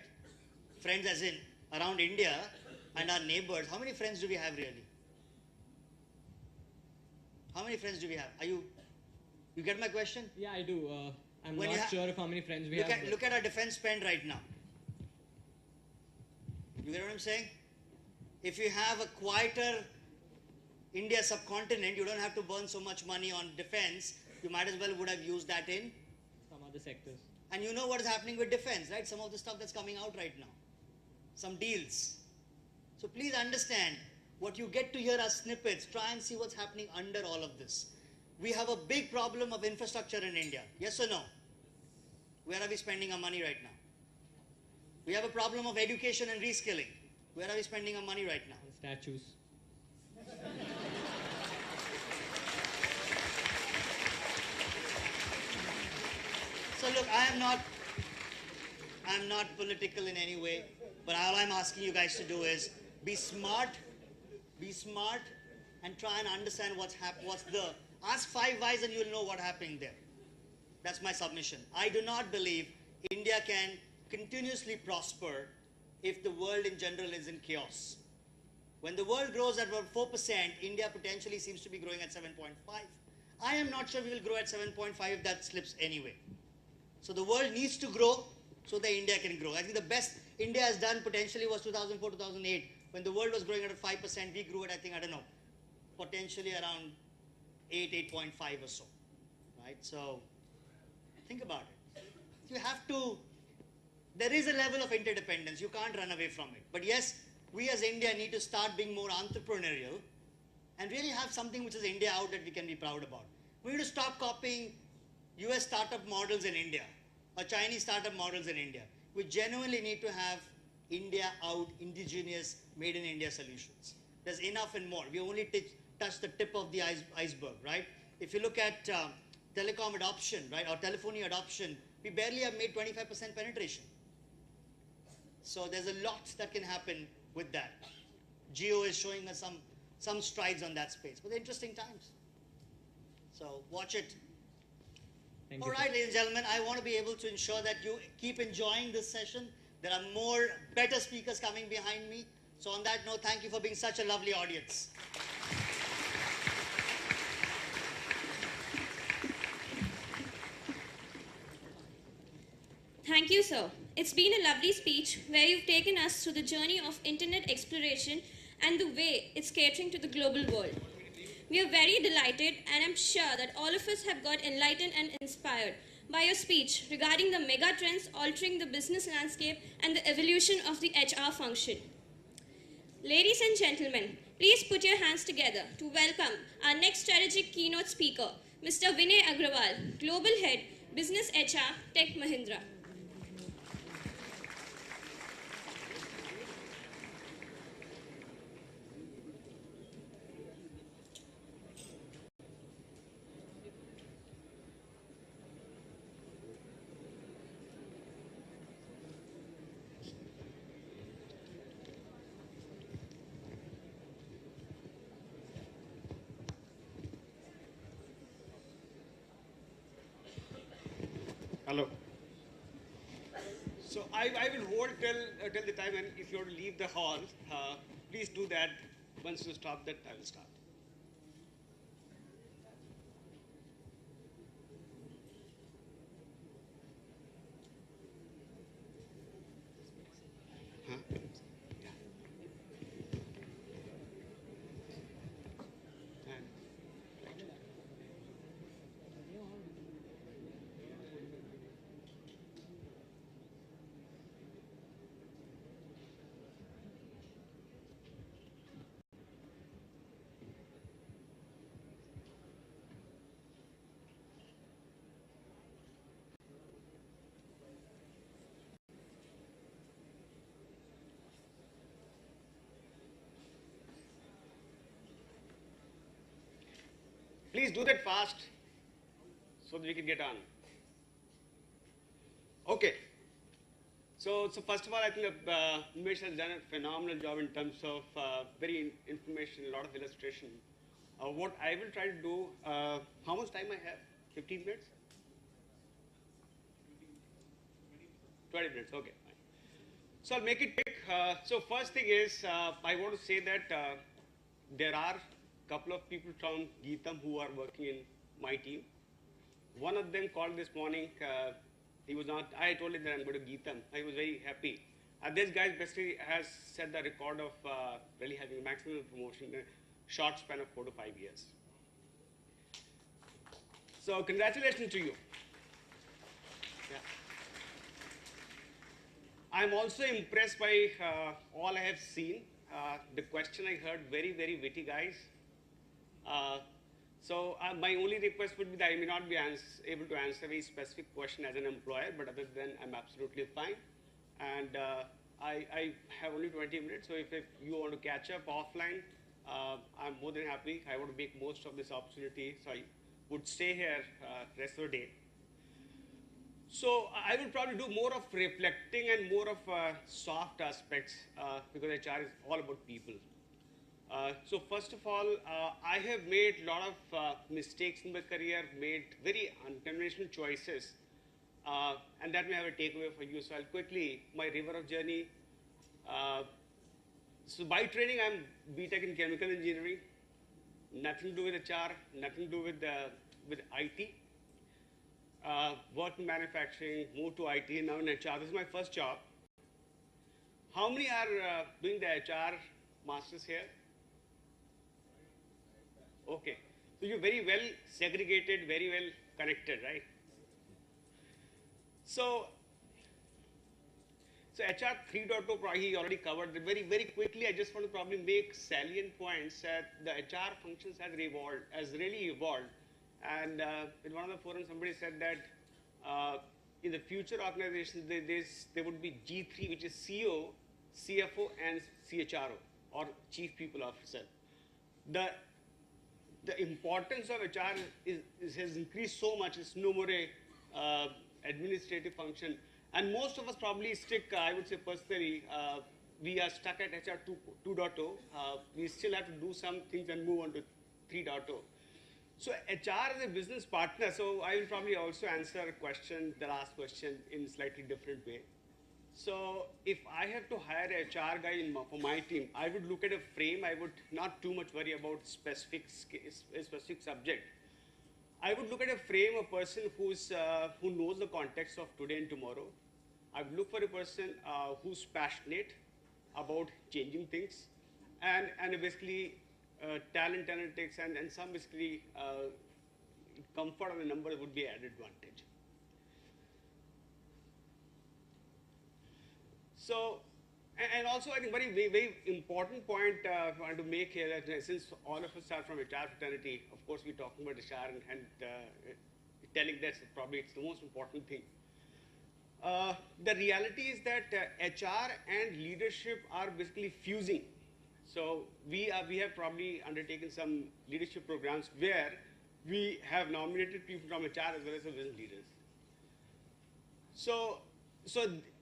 Friends as in around India and our neighbors. How many friends do we have really? How many friends do we have? You get my question? Yeah, I do. I'm When you not ha- sure of how many friends we have. but- Look at our defense spend right now. You get what I'm saying? If you have a quieter India subcontinent, you don't have to burn so much money on defense. You might as well would have used that in. Some other sectors. And you know what is happening with defense, right? Some of the stuff that's coming out right now. Some deals. So please understand, what you get to hear are snippets. Try and see what's happening under all of this. We have a big problem of infrastructure in India. Yes or no? Where are we spending our money right now? We have a problem of education and reskilling. Where are we spending our money right now? On statues. So look, I'm not political in any way, but all I'm asking you guys to do is be smart, and try and understand ask 5 whys and you'll know what's happening there. That's my submission. I do not believe India can continuously prosper if the world in general is in chaos. When the world grows at about 4%, India potentially seems to be growing at 7.5. I am not sure we will grow at 7.5 if that slips anyway. So the world needs to grow so that India can grow. I think the best, India has done potentially was 2004, 2008, when the world was growing at 5%, we grew at, I think, I don't know, potentially around 8.5 or so, right? So think about it. You have to, there is a level of interdependence. You can't run away from it. But yes, we as India need to start being more entrepreneurial and really have something which is India out that we can be proud about. We need to stop copying US startup models in India or Chinese startup models in India. We genuinely need to have India out, indigenous, made in India solutions. There's enough and more. We only touch the tip of the iceberg, right? If you look at telecom adoption, right, or telephony adoption, we barely have made 25% penetration. So there's a lot that can happen with that. Geo is showing us some strides on that space, but interesting times. So watch it. Thank All you, right, sir. ladies and gentlemen, I want to be able to ensure that you keep enjoying this session. There are more better speakers coming behind me. So on that note, thank you for being such a lovely audience. Thank you, sir. It's been a lovely speech where you've taken us through the journey of internet exploration and the way it's catering to the global world. We are very delighted, and I'm sure that all of us have got enlightened and inspired by your speech regarding the mega trends altering the business landscape and the evolution of the HR function. Ladies and gentlemen, please put your hands together to welcome our next strategic keynote speaker, Mr. Vinay Agrawal, Global Head, Business HR, Tech Mahindra. Hello. So I will hold till the time, and if you want to leave the hall, please do that. Once you stop that, I will start. Huh? Yeah. And, right. Please do that fast so that we can get on. Okay. So first of all, I think Unmesh has done a phenomenal job in terms of very information, a lot of illustration. What I will try to do, how much time I have? 15 minutes? 20 minutes, okay. Fine. So I'll make it quick. So first thing is, I want to say that there are a couple of people from GITAM who are working in my team. One of them called this morning. He was not, I told him that I'm going to GITAM. I was very happy. This guy basically has set the record of really having a maximum promotion in a short span of 4 to 5 years. So congratulations to you. Yeah. I'm also impressed by all I have seen. The question I heard, very, very witty guys. So my only request would be that I may not be able to answer a very specific question as an employer, but other than I'm absolutely fine. And I have only 20 minutes, so if you want to catch up offline, I'm more than happy. I want to make most of this opportunity, so I would stay here rest of the day. So I will probably do more of reflecting and more of soft aspects because HR is all about people. So first of all, I have made a lot of mistakes in my career, made very unconventional choices, and that may have a takeaway for you. So I'll quickly, my river of journey. So by training, I'm BTech in chemical engineering, nothing to do with HR, nothing to do with IT. Worked in manufacturing, moved to IT, now in HR. This is my first job. How many are doing the HR masters here? Okay. So you're very well segregated, very well connected, right? So HR 3.0, he already covered it very, very quickly. I just want to probably make salient points that the HR functions has really evolved. And in one of the forums, somebody said that in the future organizations, there would be G3, which is CEO, CFO, and CHRO, or Chief People Officer. The importance of HR has increased so much. It's no more a administrative function. And most of us probably stick, I would say personally, we are stuck at HR 2.0. We still have to do some things and move on to 3.0. So HR is a business partner. So I will probably also answer the last question in a slightly different way. So if I have to hire a HR guy for my team, I would look at a frame. I would not too much worry about specific subject. I would look at a frame, a person who knows the context of today and tomorrow. I would look for a person who's passionate about changing things, and basically talent analytics and some basically comfort of the number would be added advantage. So, and also I think very important point I want to make here that since all of us are from HR fraternity, of course we're talking about HR and telling that probably it's the most important thing. The reality is that HR and leadership are basically fusing. So we have probably undertaken some leadership programs where we have nominated people from HR as well as the business leaders. So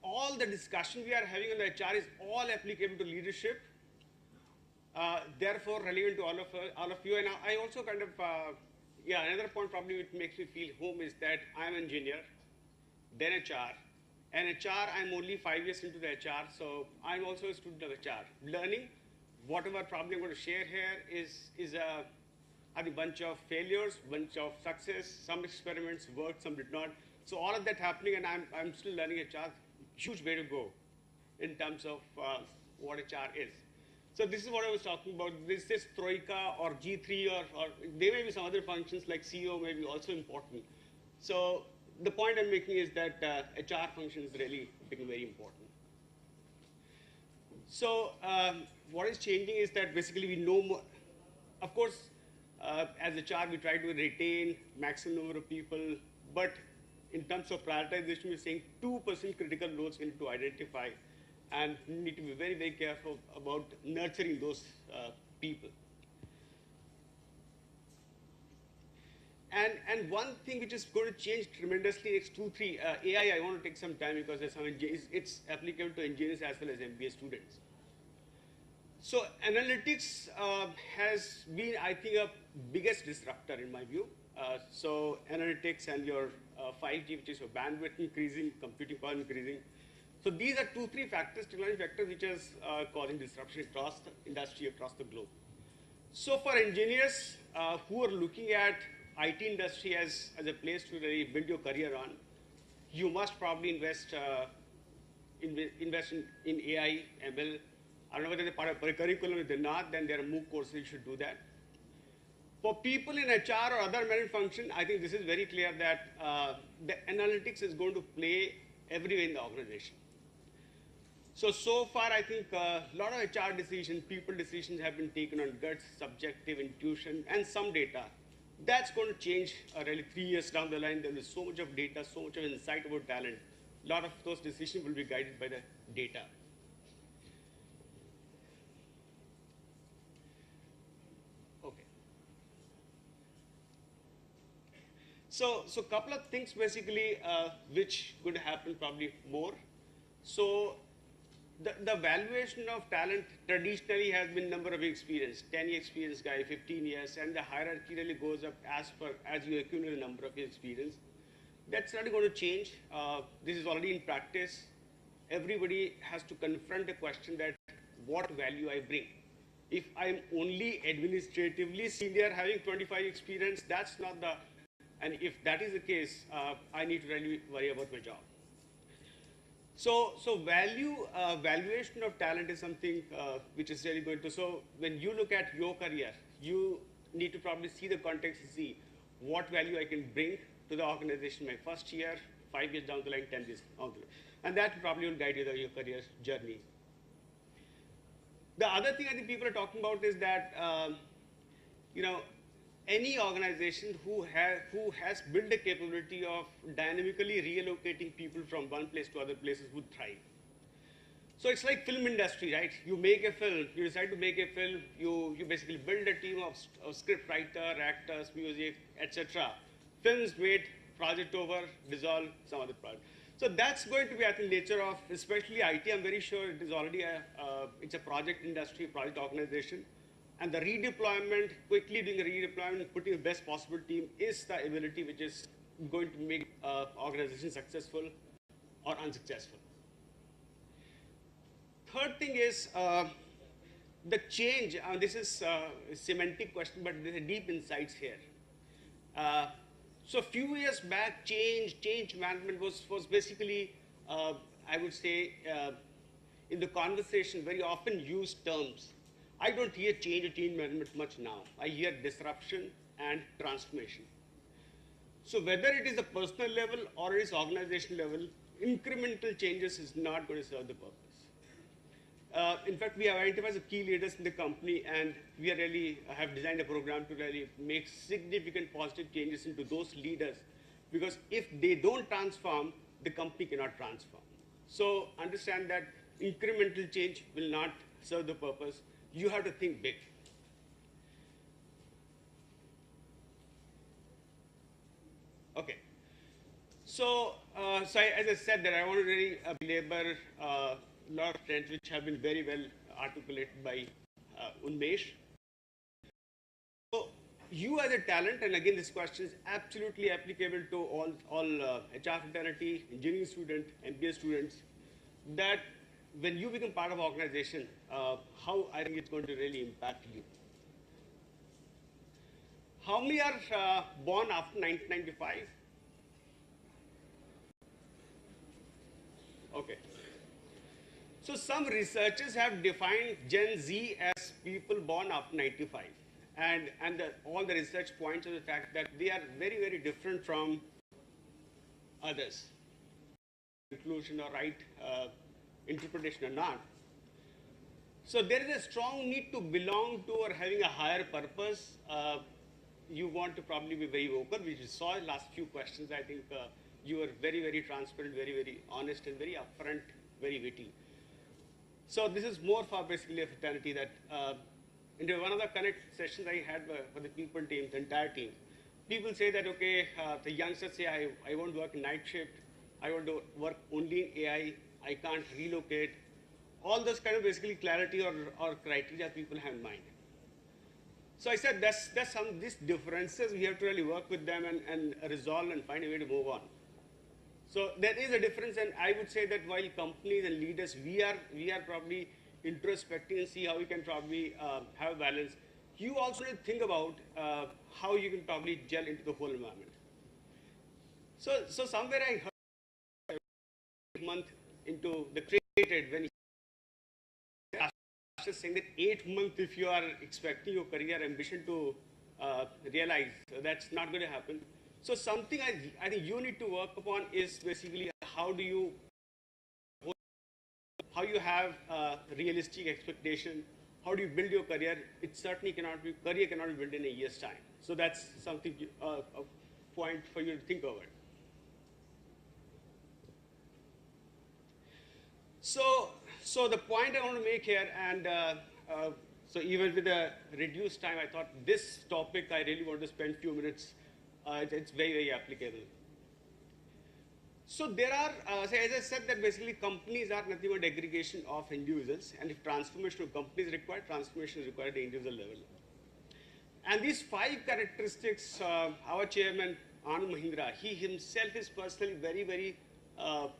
all the discussion we are having on the HR is all applicable to leadership, therefore relevant to all of you. And I also kind of, another point probably which makes me feel home is that I'm an engineer, then HR. And HR, I'm only 5 years into the HR, so I'm also a student of HR. Learning, whatever probably I'm going to share here is a bunch of failures, bunch of success, some experiments worked, some did not. So all of that happening, and I'm still learning HR. Huge way to go in terms of what HR is. So this is what I was talking about. This is Troika or G3 or there may be some other functions like CEO may be also important. So the point I'm making is that HR function is really becoming very important. So what is changing is that basically we know more. Of course, as HR, we try to retain maximum number of people, but in terms of prioritization, we're saying 2% critical roles we need to identify, and we need to be very, very careful about nurturing those people. And one thing which is going to change tremendously next 2-3 AI. I want to take some time because there's it's applicable to engineers as well as MBA students. So analytics has been, I think, a biggest disruptor in my view. So analytics and your 5G, which is your bandwidth increasing, computing power increasing. So these are 2-3 factors, technology factors, which is causing disruption across the industry, across the globe. So for engineers who are looking at IT industry as a place to really build your career on, you must probably invest in AI, ML. I don't know whether they're part of a curriculum. If they're not, then there are MOOC courses you should do that. For people in HR or other management function, I think this is very clear that the analytics is going to play everywhere in the organization. So far, I think a lot of HR decisions, people decisions have been taken on guts, subjective, intuition, and some data. That's going to change really 3 years down the line. There is so much of data, so much of insight about talent. A lot of those decisions will be guided by the data. Okay. So a couple of things basically which could happen probably more. So the valuation of talent traditionally has been number of experience, 10-year experience guy, 15 years, and the hierarchy really goes up as you accumulate a number of years experience. That's not going to change. This is already in practice. Everybody has to confront the question that what value I bring. If I'm only administratively senior having 25 experience, that's not the, and if that is the case, I need to really worry about my job. So valuation of talent is something which is really going to, so when you look at your career, you need to probably see the context and see what value I can bring to the organization my first year, 5 years down the line, 10 years down the line. And that probably will guide you through your career journey. The other thing I think people are talking about is that, any organization who has built the capability of dynamically reallocating people from one place to other places would thrive. So it's like film industry, right? You make a film, you decide to make a film, you basically build a team of script writer, actors, music, etc. Films made, project over, dissolve, some other project. So that's going to be, I think, nature of, especially IT. I'm very sure it is already it's a project industry, project organization. And the redeployment, quickly doing a redeployment, putting the best possible team is the ability which is going to make organization successful or unsuccessful. Third thing is the change. This is a semantic question, but there's a deep insights here. So a few years back, change management was basically, I would say, in the conversation, very often used terms. I don't hear change or change management much now. I hear disruption and transformation. So whether it is a personal level or it is organization level, incremental changes is not going to serve the purpose. In fact, we have identified the key leaders in the company, and we are really have designed a program to really make significant positive changes into those leaders, because if they don't transform, the company cannot transform. So understand that incremental change will not serve the purpose. You have to think big. Okay. So, as I said, that I want to really belabor a lot of trends which have been very well articulated by Unmesh. So, you as a talent, and again, this question is absolutely applicable to all HR fraternity, engineering student, MBA students, that when you become part of an organization, how I think it's going to really impact you. How many are born after 1995? Okay. So some researchers have defined Gen Z as people born after 95. And all the research points to the fact that they are very, very different from others. Inclusion or right interpretation or not. So there is a strong need to belong to or having a higher purpose. You want to probably be very vocal, which we saw in the last few questions. I think you were very, very transparent, very, very honest, and very upfront, very witty. So this is more for basically a fraternity that in one of the connect sessions I had for the people team, the entire team, people say that, okay, the youngsters say, I won't work in night shift, I want to work only in AI, I can't relocate. All those kind of basically clarity or criteria people have in mind. So I said that's some these differences we have to really work with them and resolve and find a way to move on. So there is a difference, and I would say that while companies and leaders, we are probably introspecting and see how we can probably have balance. You also need to think about how you can probably gel into the whole environment. So somewhere I heard a month into the created when he was saying that 8 months if you are expecting your career ambition to realize, that's not going to happen. So something I think you need to work upon is basically how you have realistic expectation, how do you build your career. It certainly cannot be built in a year's time. So that's something a point for you to think over. So the point I want to make here, and so even with a reduced time, I thought this topic I really want to spend a few minutes. It's very, very applicable. So there are, as I said, that basically companies are nothing but aggregation of individuals, and if transformation of companies is required, transformation is required at the individual level. And these 5 characteristics, our chairman, Anand Mahindra, he himself is personally very, very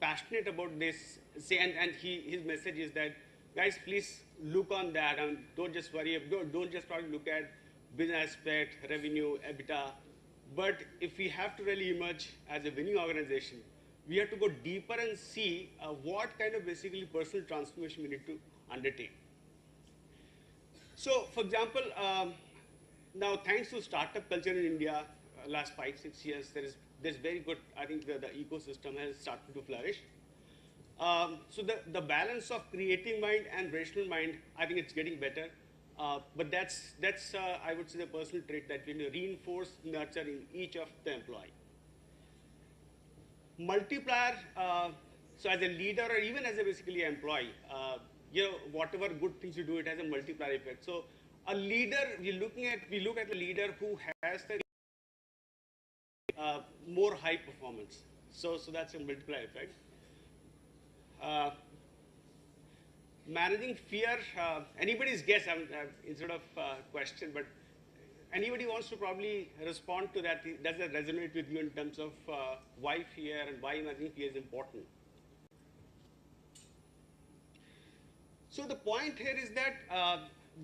passionate about this. And his message is that, guys, please look on that and don't just worry, don't just try to look at business aspect, revenue, EBITDA. But if we have to really emerge as a winning organization, we have to go deeper and see what kind of basically personal transformation we need to undertake. So, for example, now thanks to startup culture in India, last 5-6 years, there's very good, I think the ecosystem has started to flourish. So the balance of creative mind and rational mind, I think it's getting better. But that's I would say the personal trait that we need to reinforce, nurture in each of the employee. Multiplier, so as a leader or even as a basically employee, whatever good things you do, it has a multiplier effect. So a leader, we look at a leader who has the more high performance. So that's a multiplier effect. Managing fear, anybody's guess instead of question, but anybody wants to probably respond to that. Does that resonate with you in terms of why fear and why managing fear is important? So the point here is that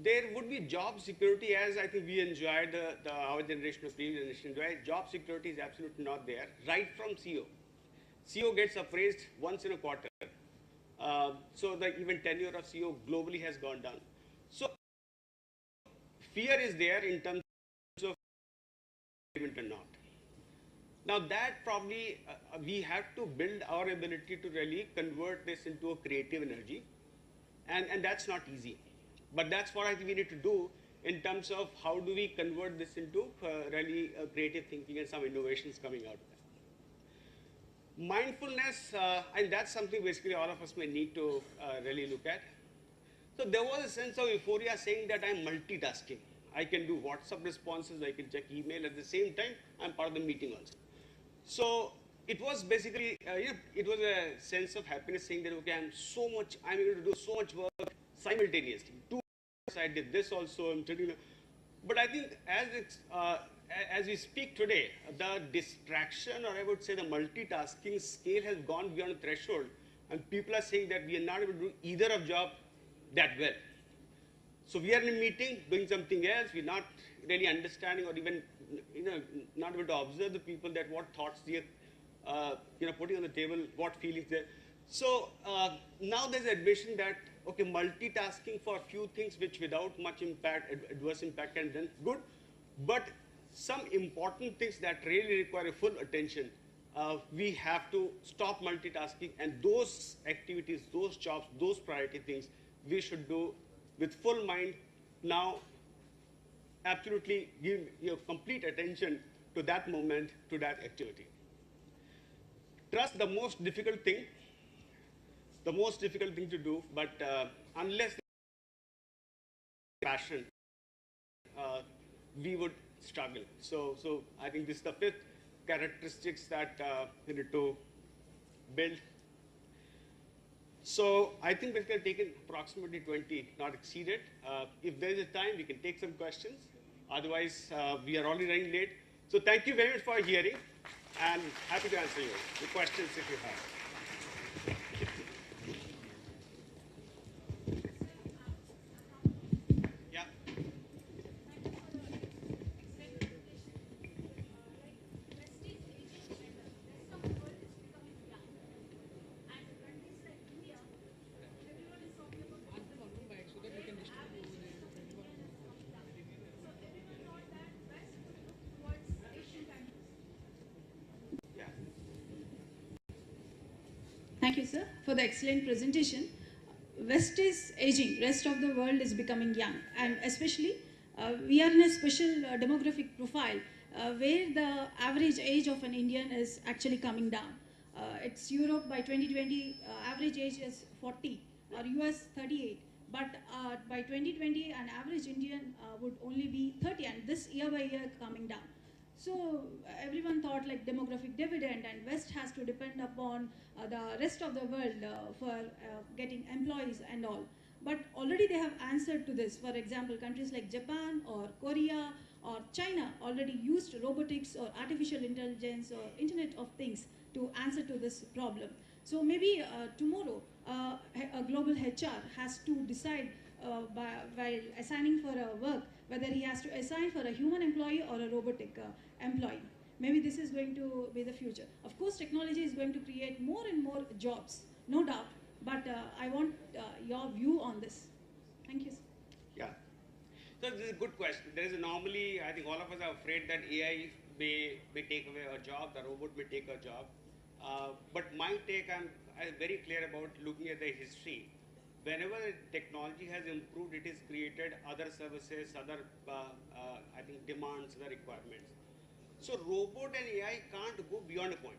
there would be job security, as I think we enjoyed, our generation of previous generation enjoyed. Job security is absolutely not there, right from CEO. CEO gets appraised once in a quarter. So the even tenure of CEO globally has gone down. So fear is there in terms of or not. Now that probably we have to build our ability to really convert this into a creative energy, and that's not easy. But that's what I think we need to do in terms of how do we convert this into really creative thinking and some innovations coming out of that. Mindfulness, and that's something basically all of us may need to really look at. So there was a sense of euphoria saying that I'm multitasking. I can do WhatsApp responses, I can check email at the same time, I'm part of the meeting also. So it was basically, it was a sense of happiness saying that, okay, I'm able to do so much work simultaneously. I did this also, I'm telling you. But I think as we speak today, the distraction, or I would say the multitasking scale has gone beyond a threshold, and people are saying that we are not able to do either of job that well. So we are in a meeting doing something else, we're not really understanding or even not able to observe the people, that what thoughts they are putting on the table, what feelings there. So now there's admission that, okay, multitasking for a few things which without much impact, adverse impact, and then good, but some important things that really require full attention, we have to stop multitasking, and those activities, those jobs, those priority things, we should do with full mind. Now, absolutely give your complete attention to that moment, to that activity. Trust, the most difficult thing to do, but unless passion, we would struggle. So I think this is the fifth characteristics that we need to build. So I think we've taken approximately 20, not exceeded. If there is a time, we can take some questions. Otherwise, we are already running late. So thank you very much for hearing, and happy to answer your questions if you have. Thank you, sir, for the excellent presentation. West is aging, rest of the world is becoming young, and especially we are in a special demographic profile where the average age of an Indian is actually coming down. It's Europe by 2020, average age is 40, or US 38, but by 2020 an average Indian would only be 30, and this year by year coming down. So everyone thought like demographic dividend, and West has to depend upon the rest of the world for getting employees and all. But already they have answered to this. For example, countries like Japan or Korea or China already used robotics or artificial intelligence or Internet of Things to answer to this problem. So maybe tomorrow a global HR has to decide while assigning for a work whether he has to assign for a human employee or a robotic employee. Maybe this is going to be the future. Of course, technology is going to create more and more jobs, no doubt. But I want your view on this. Thank you. Yeah. So this is a good question. There is a normally, I think all of us are afraid that AI may take away our job, the robot may take our job. But my take, I'm very clear about looking at the history. Whenever technology has improved, it has created other services, other I think demands, other requirements. So robot and AI can't go beyond a point.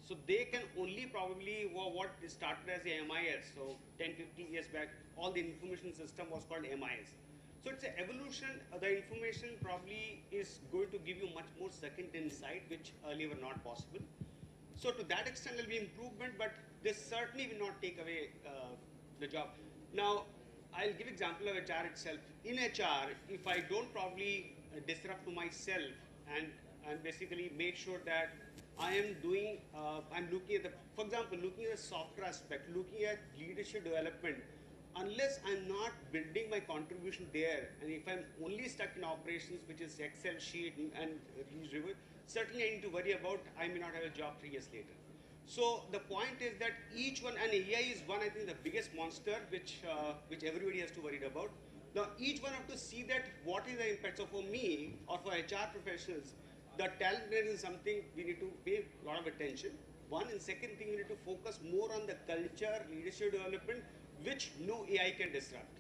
So they can only probably, what started as a MIS, so 10, 15 years back, all the information system was called MIS. So it's an evolution. The information probably is going to give you much more second insight, which earlier were not possible. So to that extent, there will be improvement, but this certainly will not take away the job. Now, I'll give example of HR itself. In HR, if I don't probably disrupt to myself and basically make sure that I am doing, I'm looking at the, for example, looking at the software aspect, looking at leadership development, unless I'm not building my contribution there, and if I'm only stuck in operations, which is Excel sheet and review, certainly I need to worry about I may not have a job 3 years later. So the point is that each one, and AI is one, I think, the biggest monster which everybody has to worry about. Now each one have to see that what is the impact. So for me or for HR professionals, the talent is something we need to pay a lot of attention. One, and second thing, we need to focus more on the culture, leadership development, which no AI can disrupt.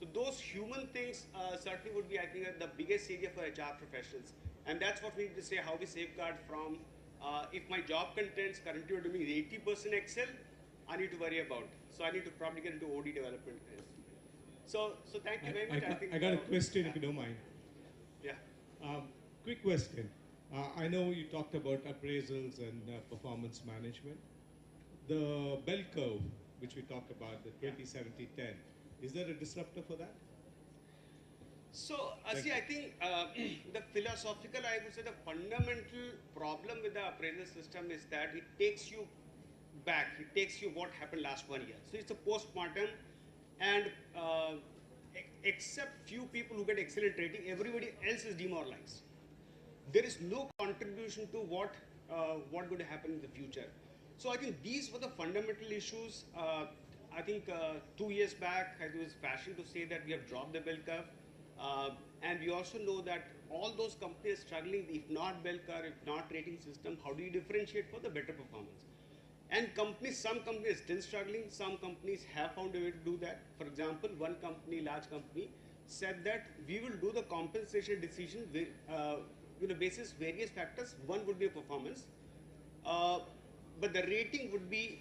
So those human things certainly would be, I think, the biggest area for HR professionals. And that's what we need to say, how we safeguard from, if my job contents currently are doing 80% Excel, I need to worry about. So I need to probably get into OD development. So thank you very much. I got a question, if you don't mind. Yeah. Quick question. I know you talked about appraisals and performance management. The bell curve, which we talked about, the 20-70-10, is there a disruptor for that? So, I think the philosophical, I would say the fundamental problem with the appraisal system is that it takes you back. It takes you what happened last 1 year. So it's a post-mortem, and except few people who get excellent rating, everybody else is demoralized. There is no contribution to what going to happen in the future. So I think these were the fundamental issues. I think 2 years back, it was fashion to say that we have dropped the bell curve. And we also know that all those companies struggling, if not bell curve, if not rating system, how do you differentiate for the better performance? And some companies are still struggling. Some companies have found a way to do that. For example, one company, large company, said that we will do the compensation decision basis various factors. One would be performance, but the rating would be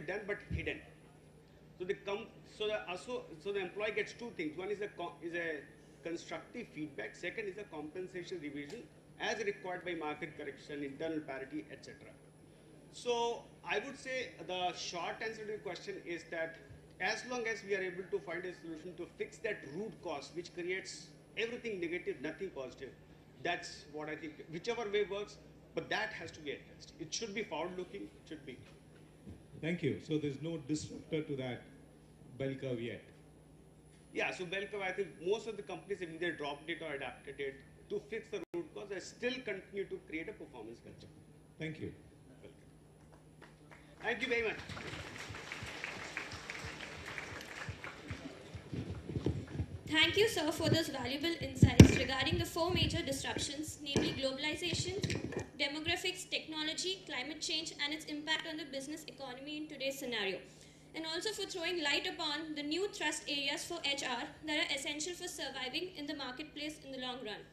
done but hidden. So the employee gets two things. One is a constructive feedback. Second is a compensation revision as required by market correction, internal parity, etc. So I would say the short answer to your question is that as long as we are able to find a solution to fix that root cause, which creates everything negative, nothing positive, that's what I think. Whichever way works, but that has to be addressed. It should be forward-looking. It should be. Thank you. So there's no disruptor to that bell curve yet. Yeah, so bell curve, I think most of the companies have either dropped it or adapted it to fix the root cause. They still continue to create a performance culture. Thank you. Welcome. Thank you very much. Thank you, sir, for those valuable insights regarding the 4 major disruptions, namely globalization, demographics, technology, climate change, and its impact on the business economy in today's scenario. And also for throwing light upon the new thrust areas for HR that are essential for surviving in the marketplace in the long run.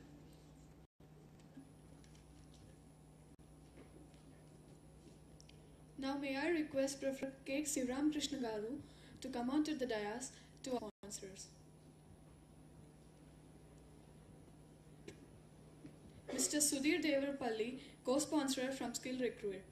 Now may I request Professor K. Sivaram Krishna Garu to come onto the dais to our sponsors. Mr. Sudhir Devarapalli, co-sponsor from Skill Recruit.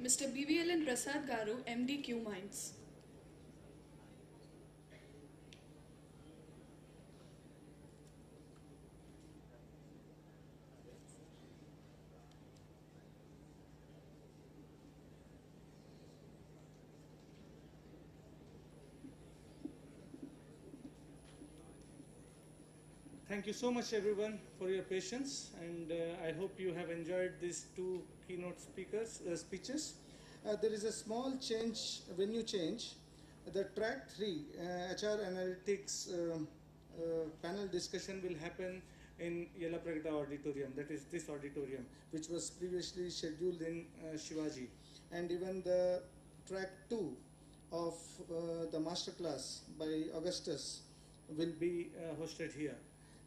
Mr. BVLN Prasad Garu, MD Q Minds. Thank you so much, everyone, for your patience, and I hope you have enjoyed these two keynote speeches. There is a small change, venue change. The track 3, HR Analytics panel discussion will happen in Yelapragada Auditorium, that is this auditorium, which was previously scheduled in Shivaji. And even the track 2 of the masterclass by Augustus will be hosted here.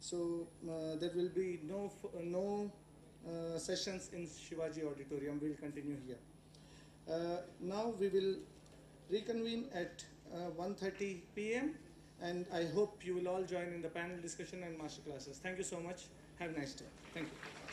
So there will be no sessions in Shivaji Auditorium. We'll continue here. Now we will reconvene at 1:30 p.m. and I hope you will all join in the panel discussion and master classes. Thank you so much. Have a nice day. Thank you.